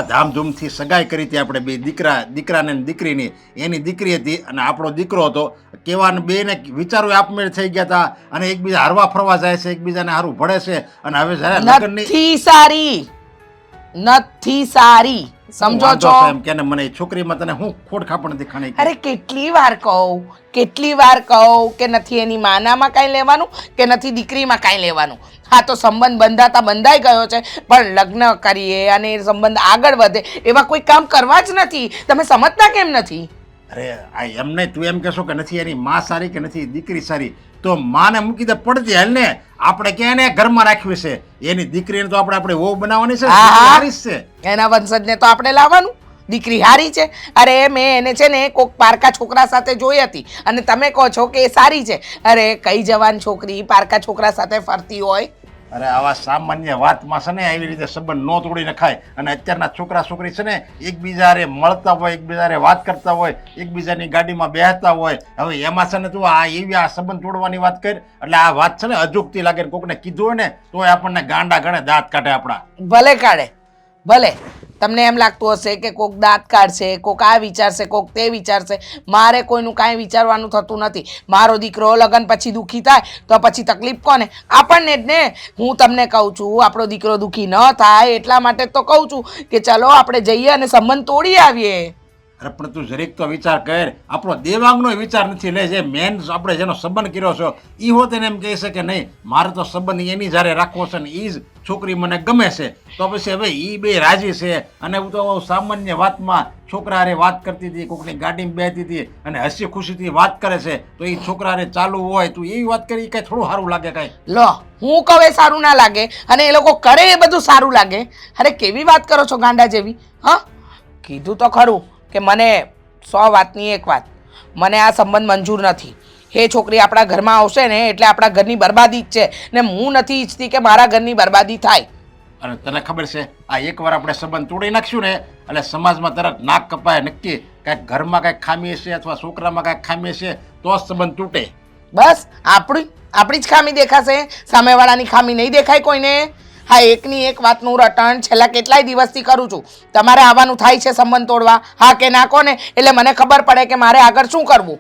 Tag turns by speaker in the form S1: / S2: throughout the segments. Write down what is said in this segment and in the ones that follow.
S1: ધામધૂમથી સગાઈ કરી હતી આપણે બે દીકરાને ને દીકરીની. એની દીકરી હતી અને આપણો દીકરો હતો. કેવાને બેને વિચારો આપમેળ થઈ ગયા હતા અને એકબીજા હરવા ફરવા જાય છે, એકબીજાને હારું ભળે છે. અને હવે જ્યારે લગ્નની
S2: નથી સારી સમજો છો
S1: એમ કે મને એ છોકરીમાં તને હું ખોટ ખાપણ દેખાણી.
S2: અરે કેટલી વાર કહું કે નથી એની માનામાં કાંઈ લેવાનું કે નથી દીકરીમાં કાંઈ લેવાનું. હા તો સંબંધ બંધાઈ ગયો છે, પણ લગ્ન કરીએ અને એ સંબંધ આગળ વધે એવા કોઈ કામ કરવા જ નથી. તમે સમજતા કેમ નથી?
S1: અરે આ એમ નહીં, તું એમ કહેશો કે નથી એની માં સારી કે નથી દીકરી સારી, તો માને મૂકી દે પડતી હાલ ને. આપણે ક્યાં એને ઘરમાં રાખવી છે, એની દીકરીને તો આપણે વહુ બનાવવાની છે.
S2: એના વંશજને તો આપણે લાવવાનું. દીકરી હારી છે. અરે મેં એને છે ને કોક પારકા છોકરા સાથે જોઈ હતી અને તમે કહો છો કે એ સારી છે. અરે કઈ જવાન છોકરી પારકા છોકરા સાથે ફરતી હોય?
S1: અરે આવા સામાન્ય વાતમાં છે ને આવી રીતે સંબંધ ન તોડી નખાય. અને અત્યારના છોકરા છોકરી છે ને એકબીજાને મળતા હોય, એકબીજાને વાત કરતા હોય, એકબીજાની ગાડીમાં બેસતા હોય. હવે એમાં છે ને તું આ સંબંધ તોડવાની વાત કરી એટલે આ વાત છે ને અજુગતી લાગે. કોકને કીધું હોય ને તો આપણને ગાંડા ગણે દાંત કાઢે આપણા.
S2: ભલે કાઢે, ભલે. તમને એમ લાગતું હશે કે કોક દાંત કાઢશે, કોક આ વિચારશે, કોક તે વિચારશે. મારે કોઈનું કાંઈ વિચારવાનું થતું નથી. મારો દીકરો લગ્ન પછી દુઃખી થાય તો પછી તકલીફ કોને? આપણને જ ને. હું તમને કહું છું આપણો દીકરો દુઃખી ન થાય એટલા માટે તો કહું છું કે ચલો આપણે જઈએ અને સંબંધ તોડી આવીએ.
S1: અરે પણ તું જરીક તો વિચાર કર. આપણો દેવાંગનો વિચાર નથી લે. જે મેન આપણે જેનો સંબંધ કર્યો છો એ હોત એને એમ કહે છે કે નહીં મારે તો સંબંધ એની જ્યારે રાખવો છે ને એ જ છોકરી મને ગમે છે. તો પછી હવે એ બે રાજી છે. અને હું તો સામાન્ય વાતમાં છોકરા હારે વાત કરતી હતી, કોકની ગાડીમાં બેસતી હતી અને હસી ખુશીથી વાત કરે છે તો એ છોકરા હારે ચાલુ હોય તું એવી વાત કરી કઈ થોડું સારું લાગે કાંઈ?
S2: લો હું કહું એ સારું ના લાગે અને એ લોકો કરે એ બધું સારું લાગે? અરે કેવી વાત કરો છો ગાંડા જેવી? હા કીધું તો ખરું કે મને 100 વાતની એક વાત, મને આ સંબંધ મંજૂર નથી. એ છોકરી આપણા ઘરમાં આવશે ને એટલે આપણા ઘરની બરબાદી જ છે ને હું નથી ઈચ્છતી કે મારા ઘરની બરબાદી થાય.
S1: અને તને ખબર છે આ એકવાર આપણે સંબંધ તોડી નાખશું ને એટલે સમાજમાં તરત નાક કપાય નક્કી. કાંઈક ઘરમાં કાંઈક ખામી હશે અથવા છોકરામાં કાંઈક ખામી હશે તો જ સંબંધ તૂટે.
S2: બસ આપણી જ ખામી દેખાશે, સામેવાળાની ખામી નહીં દેખાય કોઈને. હા એકની એક વાતનું રટણ છેલ્લા કેટલાય દિવસથી કરું છું. તમારે આવવાનું થાય છે સંબંધ તોડવા, હા કે ના કોને? એટલે મને ખબર પડે કે મારે આગળ શું કરવું.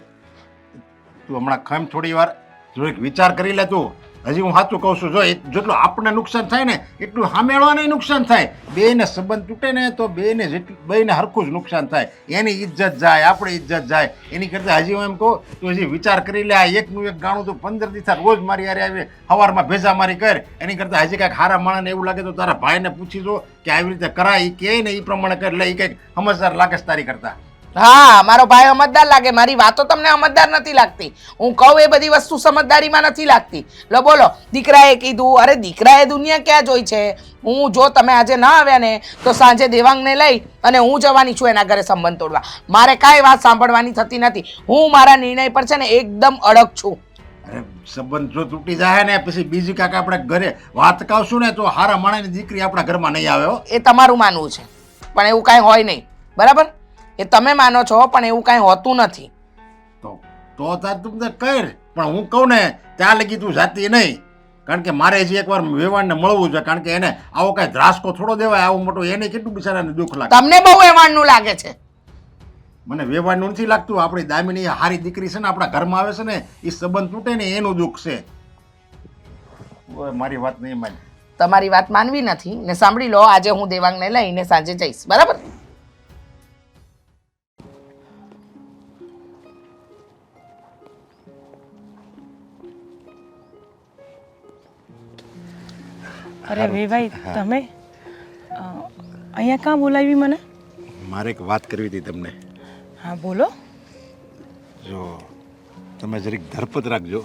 S1: તું હમણાં ખમ થોડી વાર જો એક વિચાર કરી લે. તું હજી હું સાચું કહું છું, જો જેટલું આપણને નુકસાન થાય ને એટલું સામેવાળાને નુકસાન થાય. બેને સંબંધ તૂટે ને તો બેને હરખું જ નુકસાન થાય. એની ઇજ્જત જાય, આપણી ઇજ્જત જાય. એની કરતાં હજી હું એમ કહું તું હજી વિચાર કરી લે. આ એકનું એક ગાણું તું 15 દિવસ રોજ મારી હારે આવી સવારમાં ભેજા મારી કર. એની કરતાં હજી કાંઈક હારા માણસને એવું લાગે તો તારા ભાઈને પૂછી જો કે આવી રીતે કરાય. એ કહે ને એ પ્રમાણે કર લે. એ કંઈક સમજદાર લાગે તારી કરતા.
S2: હા મારો ભાઈ સમજદાર લાગે, મારી વાતો તમને સમજદાર નથી લાગતી. હું કહું એ બધી વસ્તુ સમજદારીમાં નથી લાગતી. લો બોલો દીકરાએ કીધું. અરે દીકરાએ દુનિયા ક્યાં જોઈ છે? હું જો તમે આજે ના આવ્યા ને તો સાંજે દેવાંગને લઈ અને હું જવાની છું એના ઘરે સંબંધ તોડવા. મારે કાંઈ વાત સાંભળવાની થતી નથી. હું મારા નિર્ણય પર છે ને એકદમ અડગ છું.
S1: અરે સંબંધ જો તૂટી જાય ને પછી બીજી કાંઈક આપણે ઘરે વાત કાવશું ને તો હારા માણસની દીકરી આપણા ઘરમાં નહીં આવે.
S2: એ તમારું માનવું છે પણ એવું કાંઈ હોય નહીં, બરાબર? એ તમે માનો છો પણ એવું કાંઈ હોતું નથી.
S1: તો તાર તું કર. પણ હું કહું ને ત્યાં લગી તું જાતી નહીં. કારણ કે મારે હજી એકવાર વેવાણને મળવું છે. કારણ કે એને આવો કાંઈ ધ્રાસકો થોડો દેવાય. આવું મોટું એને કેટલું બિચારાને દુઃખ લાગે.
S2: તમને બહુ વેવાણનું લાગે છે.
S1: મને વેવાણનું નથી લાગતું. આપણી દામિની હારી દીકરી છે ને આપણા ઘરમાં આવે છે ને એ સંબંધ તૂટે ને એનું દુઃખ છે. મારી વાત નહીં માની.
S2: તમારી વાત માનવી નથી ને સાંભળી લો, આજે હું દેવાંગને લઈને સાંજે જઈશ, બરાબર?
S3: અરે વેભાઈ તમે અહીંયા કાં બોલાવી મને?
S1: મારે એક વાત કરવી હતી તમને.
S3: હા બોલો.
S1: જો તમે જરીક ધરપત રાખજો.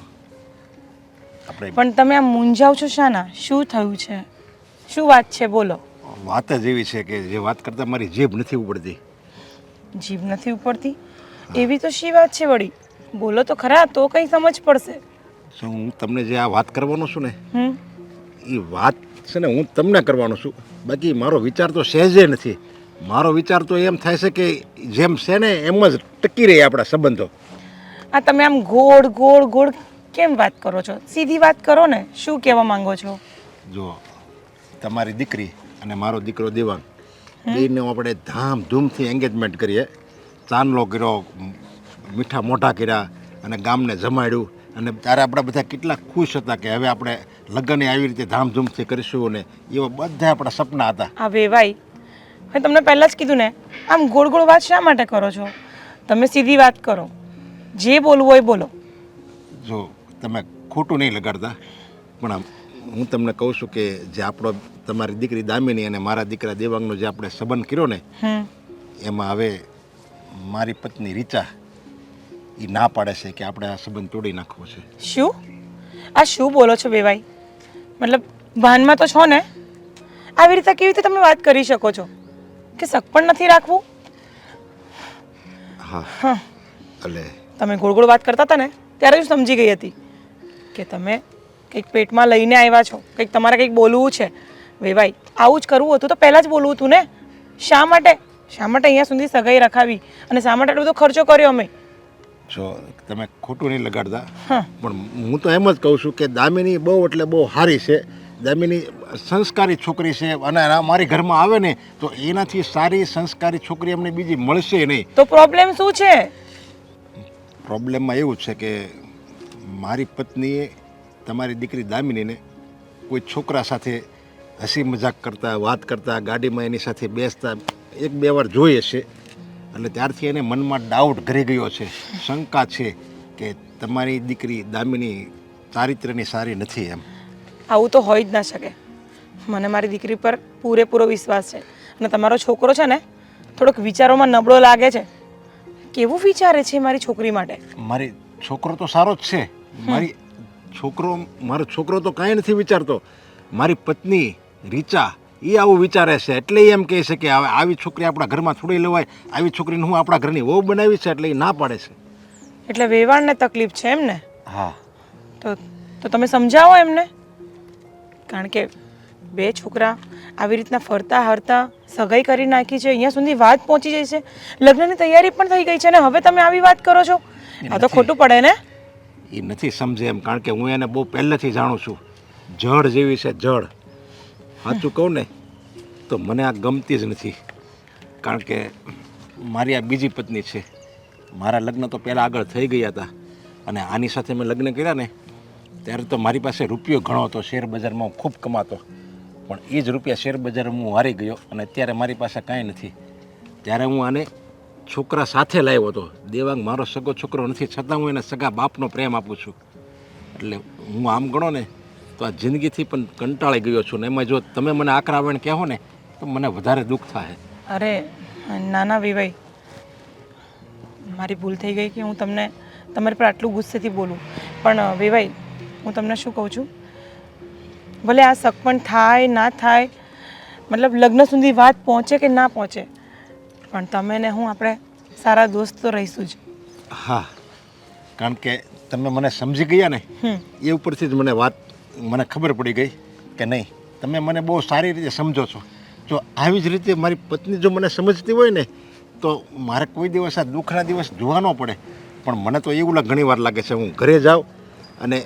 S3: પણ તમે આમ મૂંઝાવ છો શાના? શું થયું છે? શું વાત છે? બોલો.
S1: વાત જ એવી છે કે જે વાત કરતાં મારી જીભ નથી ઉપડતી.
S3: જીભ નથી ઉપડતી? એવી તો શી વાત છે વળી? બોલો તો ખરા, તો કંઈ સમજ પડશે.
S1: હું તમને જે આ વાત કરવાનો છું ને એ વાત છે ને હું તમને કરવાનો છું. બાકી મારો વિચાર તો સહેજે નથી. મારો વિચાર તો એમ થાય છે કે જેમ છે ને એમ જ ટકી રહે આપણા સંબંધો.
S3: આ તમે આમ ગોળ ગોળ ગોળ કેમ વાત કરો છો? સીધી વાત કરો ને. શું કહેવા માંગો છો?
S1: જો તમારી દીકરી અને મારો દીકરો દેવાંગ બેને આપણે ધામધૂમથી એન્ગેજમેન્ટ કરીએ, ચાંદલો કર્યો, મીઠા મોઢા કર્યા અને ગામને જમાડ્યું, અને ત્યારે આપણે બધા કેટલા ખુશ હતા કે હવે આપણે લગ્ન આવી રીતે ધામધૂમથી કરીશું, ને એવા બધા આપણા સપના હતા.
S3: આ વેવાઈ મેં તમને પહેલાં જ કીધું ને, આમ ગોળ ગોળ વાત શા માટે કરો છો? તમે સીધી વાત કરો, જે બોલવું હોય બોલો.
S1: જો તમે ખોટું નહીં લગાડતા, પણ આમ હું તમને કહું છું કે જે આપણો તમારી દીકરી દામિની અને મારા દીકરા દેવાંગનો જે આપણે સંબંધ કર્યો ને, એમાં હવે મારી પત્ની રીચા એ ના પાડે છે કે આપણે આ સંબંધ તોડી નાખવો છે.
S3: શું? આ શું બોલો છો વેવાઈ? મતલબ ભાનમાં તો છો ને? આવી રીતે કેવી રીતે તમે વાત કરી શકો છો કે સગપણ નથી રાખવું?
S1: હા, એટલે
S3: તમે ગોળ ગોળ વાત કરતા હતા ને ત્યારે જ સમજી ગઈ હતી કે તમે કંઈક પેટમાં લઈને આવ્યા છો, કંઈક તમારે કંઈક બોલવું છે. વેવાઈ, આવું જ કરવું હતું તો પહેલાં જ બોલવું હતું ને. શા માટે અહીંયા સુધી સગાઈ રખાવી અને શા માટે એટલો બધો ખર્ચો કર્યો અમે?
S1: જો તમે ખોટું નહીં લગાડતા, પણ હું તો એમ જ કહું છું કે દામિની બહુ એટલે બહુ સારી છે. દામિની સંસ્કારી છોકરી છે, અને મારી ઘરમાં આવે ને તો એનાથી સારી સંસ્કારી છોકરી અમને બીજી મળશે નહીં.
S3: તો પ્રોબ્લેમ શું છે?
S1: પ્રોબ્લેમમાં એવું છે કે મારી પત્નીએ તમારી દીકરી દામિનીને કોઈ છોકરા સાથે હસી મજાક કરતા, વાત કરતા, ગાડીમાં એની સાથે બેસતા 1-2 વાર જોઈ હશે, એટલે ત્યારથી એને મનમાં ડાઉટ ઘરી ગયો છે, શંકા છે કે તમારી દીકરી દામિની ચારિત્ર્યની સારી નથી એમ.
S3: આવું તો હોઈ જ ના શકે. મને મારી દીકરી પર પૂરેપૂરો વિશ્વાસ છે, અને તમારો છોકરો છે ને થોડોક વિચારોમાં નબળો લાગે છે. કેવું વિચારે છે મારી છોકરી માટે?
S1: મારી છોકરો તો સારો જ છે. મારો છોકરો તો કાંઈ નથી વિચારતો. મારી પત્ની રીચા એ આવું વિચારે છે, એટલે એમ કહે છે કે હવે આવી છોકરી આપણા ઘરમાં થોડી લેવાય, આવી છોકરીને હું આપણા ઘરની વહુ બનાવી છે, એટલે એ ના પાડે છે.
S3: એટલે વેવાણને તકલીફ છે એમ ને?
S1: હા.
S3: તો તમે સમજાવો એમને, કારણ કે 2 છોકરા આવી રીતના ફરતા હરતા સગાઈ કરી નાખી છે, અહીંયા સુધી વાત પહોંચી જાય છે, લગ્નની તૈયારી પણ થઈ ગઈ છે, ને હવે તમે આવી વાત કરો છો? આ તો ખોટું પડે ને.
S1: એ નથી સમજે એમ, કારણ કે હું એને બહુ પહેલેથી જાણું છું. જળ જેવી છે, જળ. સાચું કહું ને તો મને આ ગમતી જ નથી, કારણ કે મારી આ બીજી પત્ની છે. મારા લગ્ન તો પહેલાં આગળ થઈ ગયા હતા, અને આની સાથે મેં લગ્ન કર્યા ને ત્યારે તો મારી પાસે રૂપિયો ઘણો હતો, શેર બજારમાં હું ખૂબ કમાતો, પણ એ જ રૂપિયા શેર બજારમાં હું હારી ગયો, અને અત્યારે મારી પાસે કાંઈ નથી. ત્યારે હું આને છોકરા સાથે લાવ્યો હતો. દેવાંગ મારો સગો છોકરો નથી, છતાં હું એને સગા બાપનો પ્રેમ આપું છું. એટલે હું આમ ગણો ને તો આ જિંદગીથી પણ કંટાળી ગયો છું, ને એમાં જો તમે મને આકરાવણ કહો ને તો મને વધારે દુઃખ થાય.
S3: અરે નાના વિવાઈ, મારી ભૂલ થઈ ગઈ કે હું તમને તમારી પર આટલું ગુસ્સેથી બોલું, પણ વિવાઈ હું તમને શું કહું છું, ભલે આ સગપણ થાય ના થાય, મતલબ લગ્ન સુધી વાત પહોંચે કે ના પહોંચે, પણ તમે ને હું આપણે સારા દોસ્ત તો રહીશું જ.
S1: હા, કારણ કે તમે મને સમજી ગયા ને એ ઉપરથી જ મને ખબર પડી ગઈ કે નહીં, તમે મને બહુ સારી રીતે સમજો છો. જો આવી જ રીતે મારી પત્ની જો મને સમજતી હોય ને તો મારે કોઈ દિવસ આ દુઃખના દિવસ જોવા ન પડે. પણ મને તો એવું ઘણી વાર લાગે છે, હું ઘરે જાઉં અને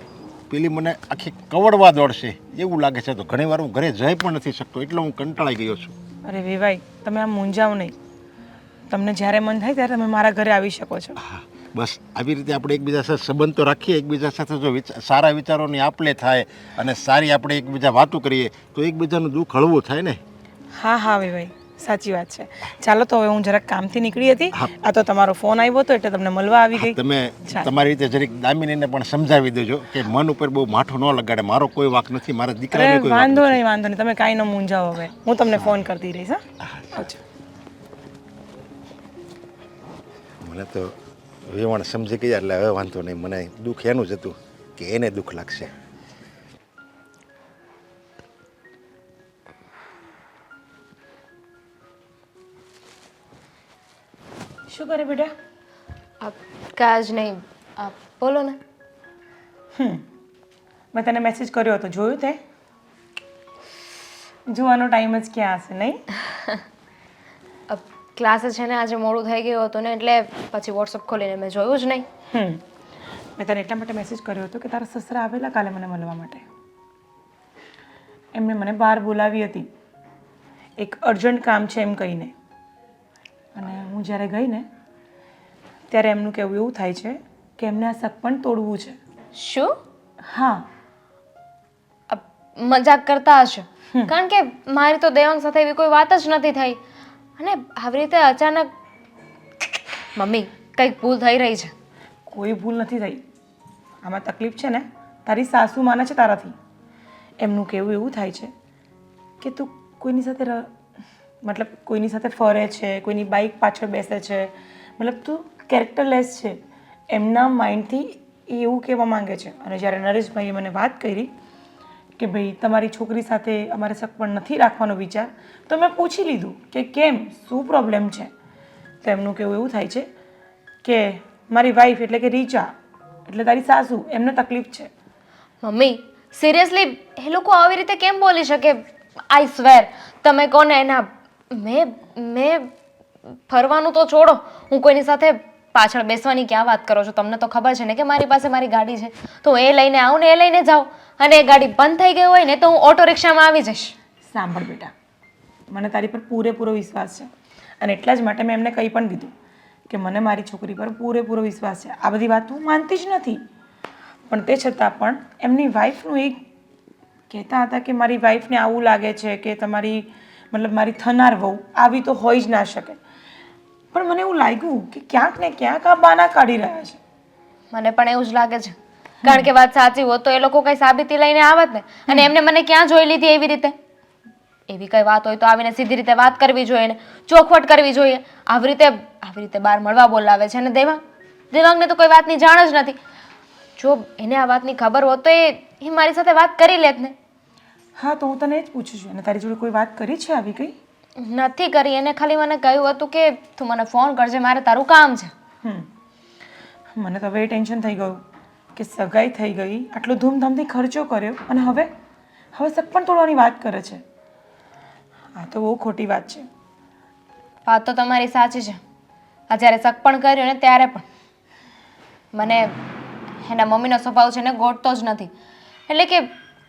S1: પેલી મને આખી કવડવા દોડશે એવું લાગે છે, તો ઘણી વાર હું ઘરે જઈ પણ નથી શકતો, એટલે હું કંટાળી ગયો છું.
S3: અરે વિવાઈ, તમે આમ મૂંઝાવ નહીં. તમને જ્યારે મન થાય ત્યારે તમે મારા ઘરે આવી શકો છો.
S1: હા, બસ આવી રીતે આપણે એકબીજા સાથે સંબંધ તો રાખીએ. એકબીજા સાથે જો સારા વિચારોની આપલે થાય અને સારી આપણે એકબીજા વાતો કરીએ તો એકબીજાનું દુઃખ હળવું થાય ને.
S3: હા હા વિવાઈ, સાચી વાત છે. ચાલો તો હવે હું જરાક કામથી નીકળી હતી, આ તો તમારો ફોન આવ્યો હતો એટલે તમને મળવા આવી ગઈ.
S1: તમે તમારી રીતે જરીક દામિનીને પણ સમજાવી દેજો કે મન ઉપર બહુ માઠું ન લગાડે. મારો કોઈ વાંક નથી, મારા દીકરાનો કોઈ વાંક નથી.
S3: વાંધો નહીં, તમે કાંઈ ન મૂંઝાવો. હવે હું તમને ફોન કરતી રહીશ. હા, આવજો.
S1: મને તો વેવાણ સમજી ગયા એટલે હવે વાંધો નહીં. મને દુઃખ એનું જ હતું કે એને દુઃખ લાગશે.
S3: શું કરે બેટા?
S4: કાંઈ જ નહીં, બોલો ને.
S3: મેં તને મેસેજ કર્યો હતો, જોયું તે? જોવાનો ટાઈમ જ ક્યાં હશે, નહીં?
S4: ક્લાસે છે ને આજે મોડું થઈ ગયું હતું ને, એટલે પછી વોટ્સઅપ ખોલીને મેં જોયું જ નહીં.
S3: મેં તને એટલા માટે મેસેજ કર્યો હતો કે તારા સસરા આવેલા કાલે મને મળવા માટે. એમણે મને બહાર બોલાવી હતી. એક અર્જન્ટ કામ છે એમ કહીને. અને હું જ્યારે ગઈ ને ત્યારે એમનું કહેવું એવું થાય છે કે એમને આ સગપણ તોડવું છે.
S4: શું
S3: હા,
S4: મજાક કરતા હશે? કારણ કે મારી તો દેવાંગ સાથે એવી કોઈ વાત જ નથી થઈ, અને આવી રીતે અચાનક મમ્મી કંઈક ભૂલ થઈ રહી છે.
S3: કોઈ ભૂલ નથી થઈ. આમાં તકલીફ છે ને તારી સાસુ માને છે તારાથી. એમનું કહેવું એવું થાય છે કે તું કોઈની સાથે મતલબ કોઈની સાથે ફરે છે, કોઈની બાઇક પાછળ બેસે છે, મતલબ તું કેરેક્ટરલેસ છે. એમના માઇન્ડથી એ એવું કહેવા માંગે છે. અને જ્યારે નરેશભાઈએ મને વાત કરી કે ભાઈ તમારી છોકરી સાથે અમારે સગપણ નથી રાખવાનો વિચાર, તો મેં પૂછી લીધું કે કેમ, શું પ્રોબ્લેમ છે. તો એમનું કહેવું એવું થાય છે કે મારી વાઈફ એટલે કે રીચા એટલે તારી સાસુ એમને તકલીફ છે.
S4: મમ્મી સિરિયસલી એ લોકો આવી રીતે કેમ બોલી શકે? આઈ સ્વેર તમે કોને એના મેં ફરવાનું તો છોડો, હું કોઈની સાથે પાછળ બેસવાની ક્યાં વાત કરો છો? તમને તો ખબર છે ને કે મારી પાસે મારી ગાડી છે, તો હું એ લઈને આવું ને એ લઈને જાઉં. અને એ ગાડી બંધ થઈ ગઈ હોય ને તો હું ઓટો રિક્ષામાં આવી જઈશ.
S3: સાંભળ બેટા, મને તારી પર પૂરેપૂરો વિશ્વાસ છે અને એટલા જ માટે મેં એમને કંઈ પણ કીધું કે મને મારી છોકરી પર પૂરેપૂરો વિશ્વાસ છે. આ બધી વાત હું માનતી જ નથી, પણ તે છતાં પણ એમની વાઈફનું એક કહેતા હતા કે મારી વાઈફને આવું લાગે છે કે તમારી મતલબ મારી થનાર વહુ આવી તો હોઈ જ ના શકે. પણ મને એવું લાગ્યું કે ક્યાંક ને ક્યાંક આ બાના કાઢી રહ્યા છે.
S4: મને પણ એવું જ લાગે છે, કારણ કે વાત સાચી હોત તો એ લોકો કઈ સાબિતી લઈને આવત ને. અને એમને મને ક્યાં જોઈ લીધી એવી રીતે? એવી કઈ વાત હોય તો આવીને સીધી રીતે વાત કરવી જોઈએ ને ચોખવટ કરવી જોઈએ. આવી રીતે બહાર મળવા બોલાવે છે. અને દેવાંગને તો કોઈ વાતની જાણ જ નથી. જો એને આ વાતની ખબર હોત તો એ મારી સાથે વાત કરી લેત ને.
S3: હા, તો હું તને જ પૂછું છું, અને તારી જોડે કોઈ વાત કરી છે આવી કઈ?
S4: નથી કરી. એને ખાલી મને કહ્યું હતું કે તું મને ફોન કરજે, મારે તારું કામ છે.
S3: મને તો હવે એ ટેન્શન થઈ ગયું કે સગાઈ થઈ ગઈ, આટલો ધૂમધામથી ખર્ચો કર્યો અને હવે સગપણ તોડવાની વાત કરે છે. આ તો બહુ ખોટી વાત છે.
S4: વાત તો તમારી સાચી છે. આ જ્યારે સગપણ કર્યું ને ત્યારે પણ મને એના મમ્મીનો સ્વભાવ છે ને ગોઠતો જ નથી. એટલે કે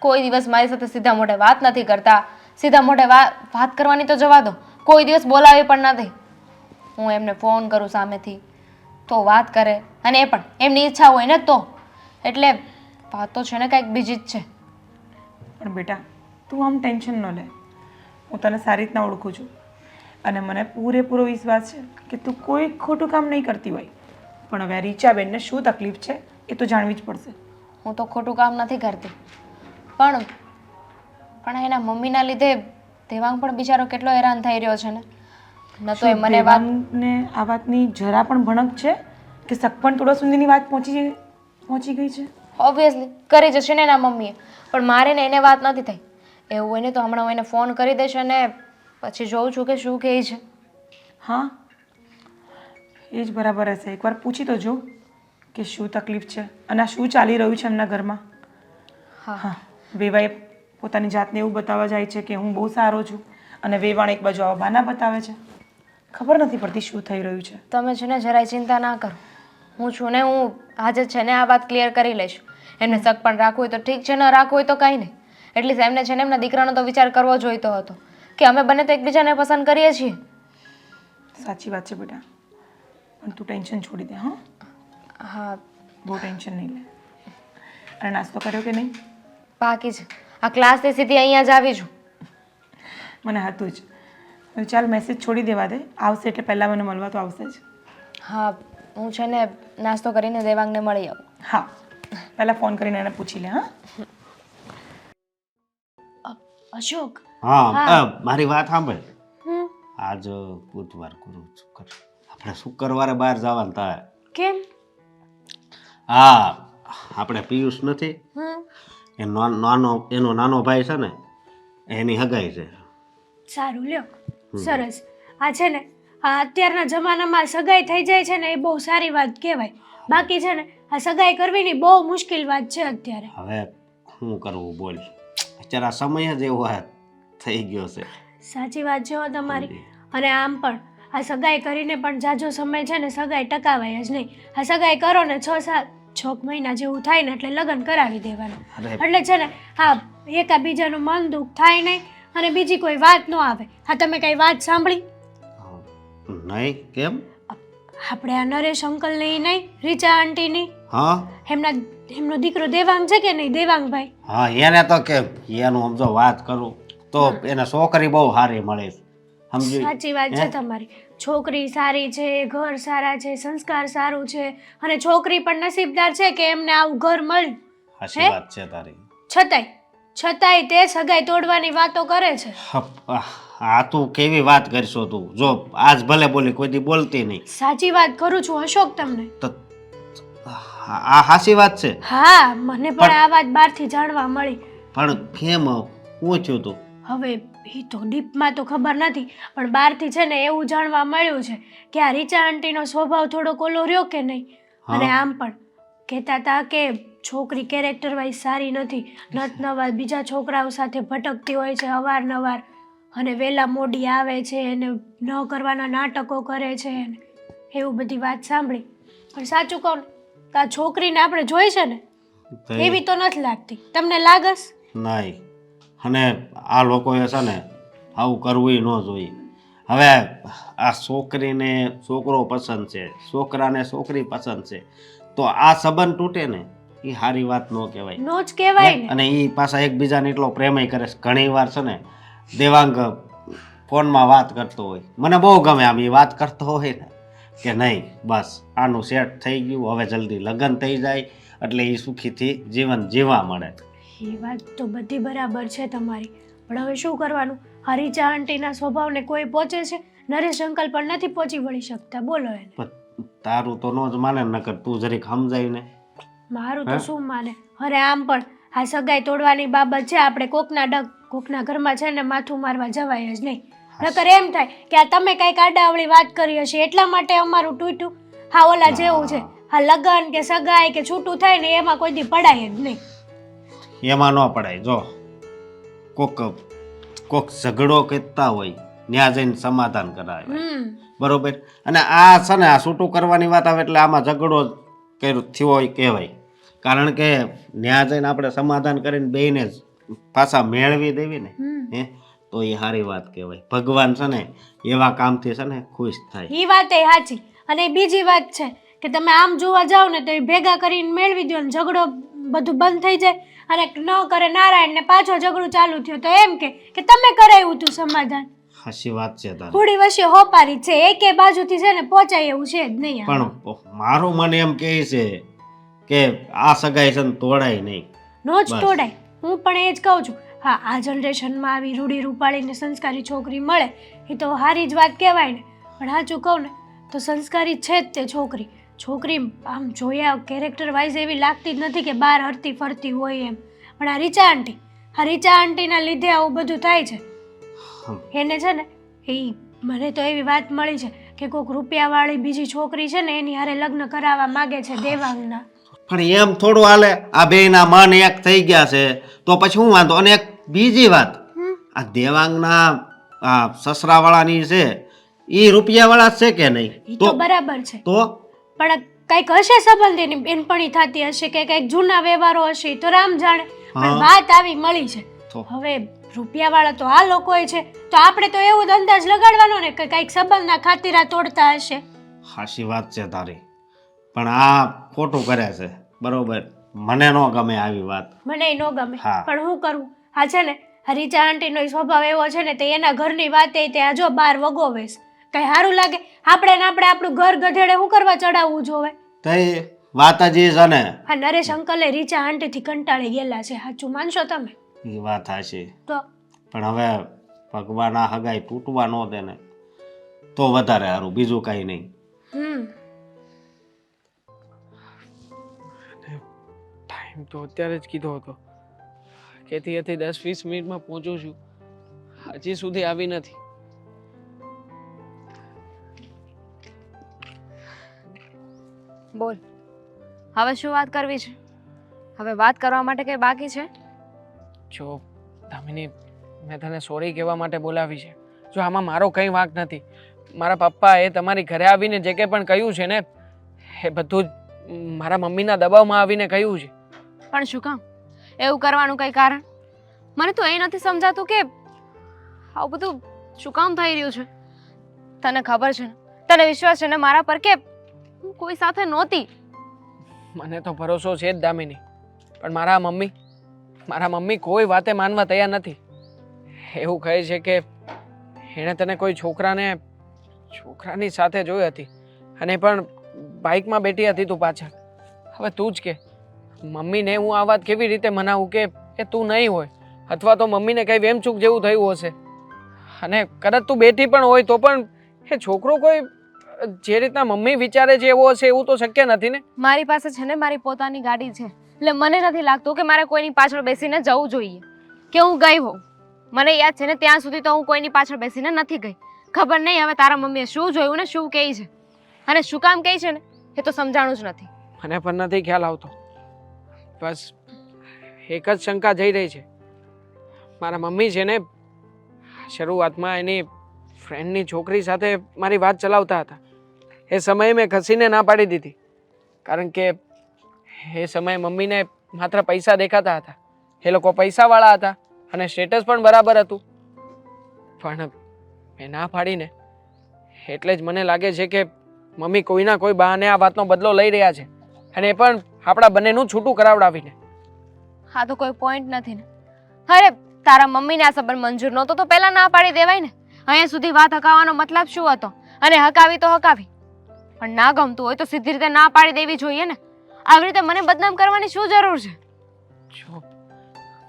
S4: કોઈ દિવસ મારી સાથે સીધા મોઢે વાત નથી કરતા. સીધા મોઢે વાત કરવાની તો જવા દો, કોઈ દિવસ બોલાવી પણ નથી. હું એમને ફોન કરું સામેથી તો વાત કરે, અને એ પણ એમની ઈચ્છા હોય ને તો. એટલે વાત તો છે ને કાંઈક બીજી જ છે.
S3: પણ બેટા તું આમ ટેન્શન ન લે. હું તને સારી રીતના ઓળખું છું અને મને પૂરેપૂરો વિશ્વાસ છે કે તું કોઈ ખોટું કામ નહીં કરતી હોય. પણ હવે આ રીચાબેનને શું તકલીફ છે એ તો જાણવી જ પડશે.
S4: હું તો ખોટું કામ નથી કરતી, પણ એના મમ્મીના લીધે દેવાંગ પણ બિચારો કેટલો હેરાન થઈ રહ્યો છે ને. ન તો એ મને વાત
S3: દેવાંગને આ વાતની જરા પણ ભણક છે કે સગપણ તોડવા સુધીની વાત પહોંચી ગઈ છે?
S4: ઓબ્વિયસલી કરી જશે ને એના મમ્મીએ, પણ મારે ને એને વાત નથી થઈ. એવું હોય ને તો હમણાં હું એને ફોન કરી દઈશ અને પછી જોઉં છું કે શું કહે છે.
S3: હા, એ જ બરાબર હશે. એકવાર પૂછી તો જો કે શું તકલીફ છે અને આ શું ચાલી રહ્યું છે એમના ઘરમાં. હા, વેવાએ પોતાની જાતને એવું બતાવવા જાય છે કે હું બહુ સારો છું, અને વેવાણ એક બાજુ આવા બાના બતાવે છે. ખબર નથી પડતી શું થઈ રહ્યું છે.
S4: તમે છે ને જરાય ચિંતા ના કરો. હું છું ને, હું આજે છે ને આ વાત ક્લિયર કરી લઈશ. એમને શક પણ રાખવું હોય તો ઠીક છે, ન રાખવું હોય તો કંઈ નહીં. એટલીસ્ટ એમને છે ને એમના દીકરાનો તો વિચાર કરવો જોઈતો હતો કે અમે બંને તો એકબીજાને પસંદ કરીએ છીએ.
S3: સાચી વાત છે બેટા, પણ તું ટેન્શન છોડી દે. હા
S4: હા,
S3: બહુ ટેન્શન નહીં લે. અને નાસ્તો કર્યો કે નહીં?
S4: બાકી છે. આ ક્લાસથી સીધી અહીંયા જ આવી છું.
S3: મને હતું જ. ચાલ મેસેજ છોડી દેવા દે, આવશે એટલે પહેલાં મને મળવા તો આવશે જ.
S4: હા, હું છે ને નાસ્તો કરીને દેવાંગને મળી આવું.
S3: હા, પહેલાં ફોન કરીને એને પૂછી લે. હા
S5: અશોક,
S6: હા, મારી વાત સાંભળ. આજ બુધવાર, ગુરુ, શુક્ર, આપણે શુક્રવારે બહાર જવાનું થાય.
S5: કેમ?
S6: હા, આપણે પિયુષ નથી, એનો નાનો ભાઈ છે ને, એની હગાઈ છે.
S5: સારું લ્યો, સરસ. આ છે ને આ અત્યારના જમાનામાં સગાઈ થઈ જાય છે ને એ બહુ સારી વાત કહેવાય. બાકી છે ને આ સગાઈ કરવીની બહુ મુશ્કેલ વાત છે અત્યારે.
S6: હવે શું કરવું બોલ, અત્યારે આ સમય જ એવો થઈ ગયો છે.
S5: સાચી વાત છે હો તમારી. અને આમ પણ આ સગાઈ કરીને પણ જાજો સમય છે ને સગાઈ ટકાવાય જ નહીં. આ સગાઈ કરો ને 6 મહિના જેવું થાય ને એટલે લગ્ન કરાવી દેવાનું. એટલે છે ને હા, એકાબીજાનું મન દુઃખ થાય નહીં અને બીજી કોઈ વાત ન આવે. હા, તમે કઈ વાત સાંભળી?
S6: નહીં, કેમ?
S5: આપણે આ નરેશ અંકલની નહીં, રીચા આંટીની,
S6: હા
S5: એમનો દીકરો દેવાંગ છે કે નહીં, દેવાંગભાઈ?
S6: હા, એને તો કેમ એનું સમજો વાત કરું તો એને છોકરી બહુ સારી મળે છે. સમજી?
S5: સાચી વાત છે તમારી. છોકરી સારી છે, ઘર સારા છે, સંસ્કાર સારું છે, અને છોકરી પણ નસીબદાર છે કે એમને આવું ઘર મળ્યું.
S6: સાચી વાત છે તારી.
S5: છતાંય તે સગાઈ તોડવાની વાતો કરે છે.
S6: આ તું કેવી વાત કરશો તું? જો આજ ભલે બોલી, કોઈ દી બોલતી નહીં.
S5: સાચી વાત કરું છું અશોક તમને.
S6: તો આ હાચી વાત છે.
S5: હા, મને પણ આ વાત બહારથી જાણવા મળી.
S6: પણ કેમ હું થયું તું?
S5: હવે એ તો ડીપમાં તો ખબર નથી, પણ બહારથી છે ને એવું જાણવા મળ્યું છે કે આ રીચા આંટીનો સ્વભાવ થોડો કોલો રહ્યો કે નહીં. અને આમ પણ કહેતા હતા કે છોકરી કેરેક્ટર વાઇઝ સારી નથી, નવા બીજા છોકરાઓ સાથે ભટકતી હોય છે અવારનવાર, અને વહેલા મોડી આવે છે અને ન કરવાના નાટકો કરે છે, એવું બધી વાત સાંભળી. પણ સાચું કહું ને તો આ છોકરીને આપણે જોઈ છે ને એવી તો નથી લાગતી. તમને લાગસ?
S6: નહીં. અને આ લોકોએ છે ને આવું કરવું ન જોઈએ. હવે આ છોકરીને છોકરો પસંદ છે, છોકરાને છોકરી પસંદ છે, તો આ સંબંધ તૂટે ને એ સારી વાત ન કહેવાય.
S5: નો જ કહેવાય ને.
S6: અને એ પાછા એકબીજાને એટલો પ્રેમય કરે છે. ઘણી વાર છે ને દેવાંગ ફોનમાં વાત કરતો હોય, મને બહુ ગમે આમ એ વાત કરતો હોય ને કે નહીં બસ આનું સેટ થઈ ગયું, હવે જલ્દી લગ્ન થઈ જાય એટલે એ સુખીથી જીવન જીવવા મળે.
S5: એ વાત તો બધી બરાબર છે તમારી, પણ હવે શું કરવાનું? હરીચા આંટીના સ્વભાવને કોઈ પહોંચે છે? નરેશ અંકલ પણ નથી પહોંચી વળી શકતા. બોલો એને.
S6: પણ તારું તો ન જ માને, નકર તું જરીક સમજાય ને.
S5: મારું તો શું માને? અરે આમ પણ આ સગાઈ તોડવાની બાબત છે, આપણે કોકના ઘરમાં છે ને માથું મારવા જવાય જ નહીં. નકર એમ થાય કે આ તમે કાંઈક આડાવળી વાત કરી હશે એટલા માટે અમારું તૂટ્યું. હા, ઓલા જેવું છે, હા લગન કે સગાઈ કે છૂટું થાય ને એમાં કોઈ દી પડાય જ નહીં.
S6: એમાં ન પડાય. જો કોક ઝઘડો કરતા હોય ત્યાં જઈને સમાધાન કરાવે, બરોબર? અને આ છે ને આ છૂટું કરવાની વાત આવે એટલે આમાં ઝઘડો થયો હોય કહેવાય. કારણ કે ત્યાં જઈને આપણે સમાધાન કરીને બેયને જ પાછા મેળવી દેવી ને તો એ સારી વાત કહેવાય. ભગવાન છે ને એવા કામથી છે ને ખુશ થાય.
S5: એ વાત એ સાચી. અને બીજી વાત છે કે તમે આમ જોવા જાઓ ને તો એ ભેગા કરીને મેળવી દો ને ઝઘડો બધું બંધ થઈ જાય, અને ન કરે નારાયણ ને પાછો ઝઘડો ચાલુ થયો તો એમ કે તમે કરાવ્યું તું સમાધાન.
S6: સાચી વાત છે તારી.
S5: થોડી વચ્ચે હોપારી છે, એકે બાજુથી છે ને પહોંચાય એવું છે જ નહીં.
S6: પણ મારું મન એમ કહે છે કે આ સગાઈ છે ને તોડાય નહીં.
S5: નો જ તોડાય. હું પણ એ જ કહું છું. હા, આ જનરેશનમાં આવી રૂડી રૂપાળીને સંસ્કારી છોકરી મળે એ તો સારી જ વાત કહેવાય ને. પણ સાચું કહું ને તો સંસ્કારી છે જ તે છોકરી. છોકરી આમ જોયા કેરેક્ટર વાઇઝ એવી લાગતી જ નથી કે બહાર હરતી ફરતી હોય એમ. પણ આ રીચા આંટીના લીધે આવું બધું થાય છે. એને છે ને એ મને તો એવી વાત મળી છે કે કોઈક રૂપિયાવાળી બીજી છોકરી છે ને એની હારે લગ્ન કરાવવા માંગે છે દેવાંગના.
S6: પણ એમ થોડું હાલે. આ બેયના મન એક થઈ ગયા છે તો પછી હું વાંધો. અને એક બીજી વાત, આ દેવાંગના આ સસરાવાળાની છે એ રૂપિયાવાળા છે કે નહીં?
S5: એ તો બરાબર છે,
S6: તો
S5: પણ કંઈક હશે સંબંધીની બેનપણી થતી હશે કે કંઈક જૂના વ્યવહારો હશે તો રામ જાણે. પણ વાત આવી મળી છે. હવે રૂપિયાવાળા તો આ લોકો છે તો આપણે તો એવું જ અંદાજ લગાડવાનો ને કે કંઈક સંબંધના ખાતીરા તોડતા હશે.
S6: સાચી વાત છે તારી, પણ આ ખોટું કરે છે, બરોબર? મને ન ગમે આવી વાત.
S5: મને ન ગમે, પણ હું કરું? હા છે ને રીચા આંટીનો સ્વભાવ એવો છે ને તે એના ઘરની વાત તે આ જો બહાર વગોવેશ. કઈ સારું લાગે? આપણે આપણું ઘર ગધેડે શું કરવા ચડાવવું જોવે?
S6: તઈ વાત જ છે ને.
S5: હા, નરેશ અંકલે રીચા આંટીથી કંટાળી ગયેલા છે, સાચું માનશો તમે?
S6: એ વાત હાચી.
S5: તો
S6: પણ હવે ભગવાન આ હગાઈ તૂટવા ન દે ને તો વધારે સારું, બીજું કઈ નહીં.
S7: ટાઈમ તો અત્યારે જ કીધો હતો, કહેતી હતી 10-20 મિનિટમાં પહોંચું છું, હજી સુધી આવી નથી.
S4: બોલ, હવે શું વાત કરવી છે? હવે વાત કરવા માટે કંઈ બાકી છે?
S7: જો દામિની, મેં તને સોરી કહેવા માટે બોલાવી છે. જો આમાં મારો કંઈ વાંક નથી. મારા પપ્પાએ તમારી ઘરે આવીને જે કંઈ પણ કહ્યું છે ને એ બધું જ મારા મમ્મીના દબાવમાં આવીને કહ્યું છે.
S4: પણ શું કામ એવું કરવાનું કંઈ કારણ? મને તો એ નથી સમજાતું કે આવું બધું શું કામ થઈ રહ્યું છે? તને ખબર છે ને, તને વિશ્વાસ છે ને મારા પર કે હું કોઈ સાથે નહોતી?
S7: મને તો ભરોસો છે જ દામિની, પણ મારા મમ્મી કોઈ વાતે માનવા તૈયાર નથી. એવું કહે છે કે એણે તને કોઈ છોકરાની સાથે જોઈ હતી, અને પણ બાઇકમાં બેઠી હતી તું પાછળ. હવે તું જ કે મમ્મીને હું આ વાત કેવી રીતે મનાવું કે એ તું નહીં હોય, અથવા તો મમ્મીને કંઈ વેમચૂક જેવું થયું હશે. અને કદાચ તું બેઠી પણ હોય તો પણ એ છોકરો કોઈ જે રીતના મમ્મી વિચારે છે એવો હશે એવું તો શક્ય નથી ને.
S4: મારી પાસે છે ને મારી પોતાની ગાડી છે, એટલે મને નથી લાગતું કે મારે કોઈની પાછળ બેસીને જવું જોઈએ કે હું ગઈ હોઉં. મને યાદ છે ને ત્યાં સુધી તો હું કોઈની પાછળ બેસીને નથી ગઈ. ખબર નહીં હવે તારા મમ્મીએ શું જોયું ને શું કહે છે, અને શું કામ કહે છે ને એ તો સમજાણું જ નથી.
S7: મને પણ નથી ખ્યાલ આવતો. બસ એક જ શંકા જઈ રહી છે. મારા મમ્મી છે ને શરૂઆતમાં એની ફ્રેન્ડની છોકરી સાથે મારી વાત ચલાવતા હતા. એ સમયે મેં ખસીને ના પાડી દીધી, કારણ કે એ સમયે મમ્મીને માત્ર પૈસા દેખાતા હતા. એ લોકો પૈસાવાળા હતા અને સ્ટેટસ પણ બરાબર હતું. પણ મેં ના પાડીને એટલે જ મને લાગે છે કે મમ્મી કોઈના કોઈ બહાને આ વાતનો બદલો લઈ રહ્યા છે, અને એ પણ આપણા બંનેનું છૂટું કરાવડાવીને.
S4: હા તો કોઈ પોઈન્ટ નથી ને. અરે તારા મમ્મીને આ સંબંધ મંજૂર નહોતો તો પહેલા ના પાડી દેવાય ને. અહીંયા સુધી વાત હકાવવાનો મતલબ શું હતો? અને હકાવી તો હકાવી, પણ ના ગમતું હોય તો સીધી રીતે ના પાડી દેવી જોઈએ ને. આવી રીતે મને બદનામ કરવાની શું જરૂર છે?
S7: જો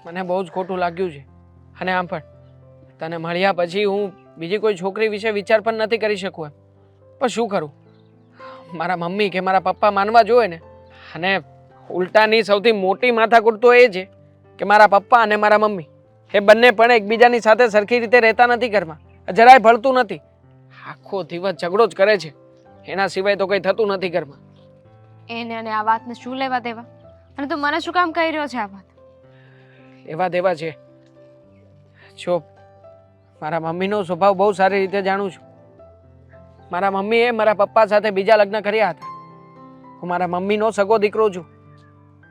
S7: મને બહુ જ ખોટું લાગ્યું છે, અને આમ પણ તને મળ્યા પછી હું બીજી કોઈ છોકરી વિશે વિચાર પણ નથી કરી શકું એમ. પણ શું કરું? મારા મમ્મી કે મારા પપ્પા માનવા જોઈએ ને. અને ઉલટાની સૌથી મોટી માથાકૂટ તો એ છે કે મારા પપ્પા અને મારા મમ્મી એ બંને પણ એકબીજાની સાથે સરખી રીતે રહેતા નથી ઘરમાં. જરાય ભળતું નથી. આખો દિવસ ઝઘડો જ કરે છે. એના સિવાય તો કંઈ થતું નથી ઘરમાં.
S4: એને અને આ વાતને શું લેવા દેવા? અને તું મને શું કામ કહી રહ્યો છે આ વાત?
S7: એવા દેવા છે. જો મારા મમ્મીનો સ્વભાવ બહુ સારી રીતે જાણું છું. મારા મમ્મીએ મારા પપ્પા સાથે બીજા લગ્ન કર્યા હતા. હું મારા મમ્મીનો સગો દીકરો છું,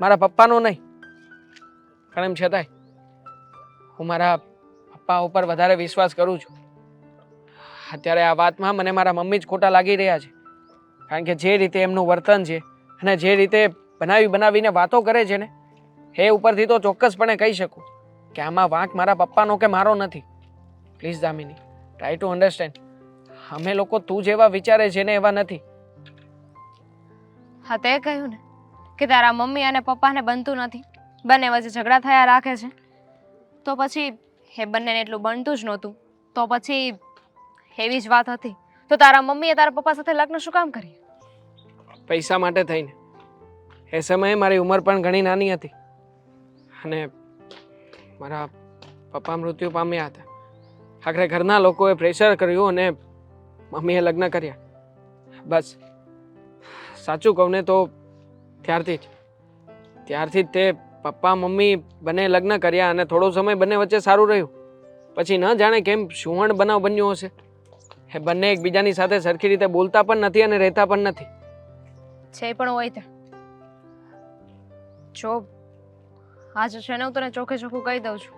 S7: મારા પપ્પાનો નહીં. પણ એમ છતાંય હું મારા પપ્પા ઉપર વધારે વિશ્વાસ કરું છું. અત્યારે આ વાતમાં મને મારા મમ્મી જ ખોટા લાગી રહ્યા છે, કારણ કે જે રીતે એમનું વર્તન છે અને જે રીતે બનાવીને વાતો કરે છે ને, એ ઉપરથી તો ચોક્કસપણે કહી શકું કે આમાં વાંક મારા પપ્પાનો કે મારો નથી. Please Damini, try to understand. અમે લોકો તું જેવા વિચારે છે ને એવા નથી.
S4: હા તે કહ્યું ને કે તારા મમ્મી અને પપ્પાને બનતું નથી, બંને વચ્ચે ઝઘડા થયા રાખે છે. તો પછી એ બંનેને એટલું બનતું જ નહોતું, તો પછી એવી જ વાત હતી તો તારા મમ્મીએ તારા પપ્પા સાથે લગ્ન શું કામ કરી?
S7: પૈસા માટે થઈને. એ સમયે મારી ઉંમર પણ ઘણી નાની હતી, અને મારા પપ્પા મૃત્યુ પામ્યા હતા. આખરે ઘરના લોકોએ પ્રેશર કર્યું અને મમ્મીએ લગ્ન કર્યા. બસ સાચું કહું ને તો ત્યારથી જ તે પપ્પા મમ્મી બંને લગ્ન કર્યા, અને થોડો સમય બંને વચ્ચે સારું રહ્યું. પછી ન જાણે કેમ સુવર્ણ બનાવ બન્યો હશે. એ બંને એકબીજાની સાથે સરખી રીતે બોલતા પણ નથી અને રહેતા પણ નથી.
S4: છે પણ હોય તે જો આજે છે ને હું તને ચોખ્ખે ચોખ્ખું કહી દઉં છું,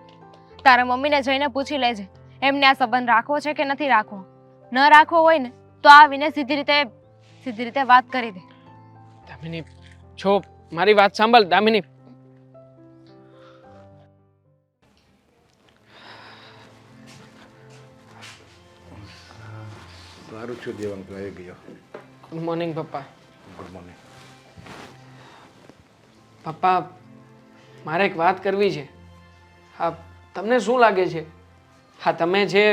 S4: તારા મમ્મીને જઈને પૂછી લેજે એમને આ સંબંધ રાખવો છે કે નથી રાખવો. ન રાખવો હોય ને તો આવીને સીધી રીતે વાત કરી દે.
S7: દામિની, જો મારી વાત સાંભળ દામિની.
S1: સારું છું દેવાંગ, તો આવી ગયો.
S7: ગુડ મોર્નિંગ પપ્પા.
S1: Good morning.
S7: પપ્પા, મારે એક વાત કરવી છે. હા, તમને શું લાગે છે? હા, તમે જે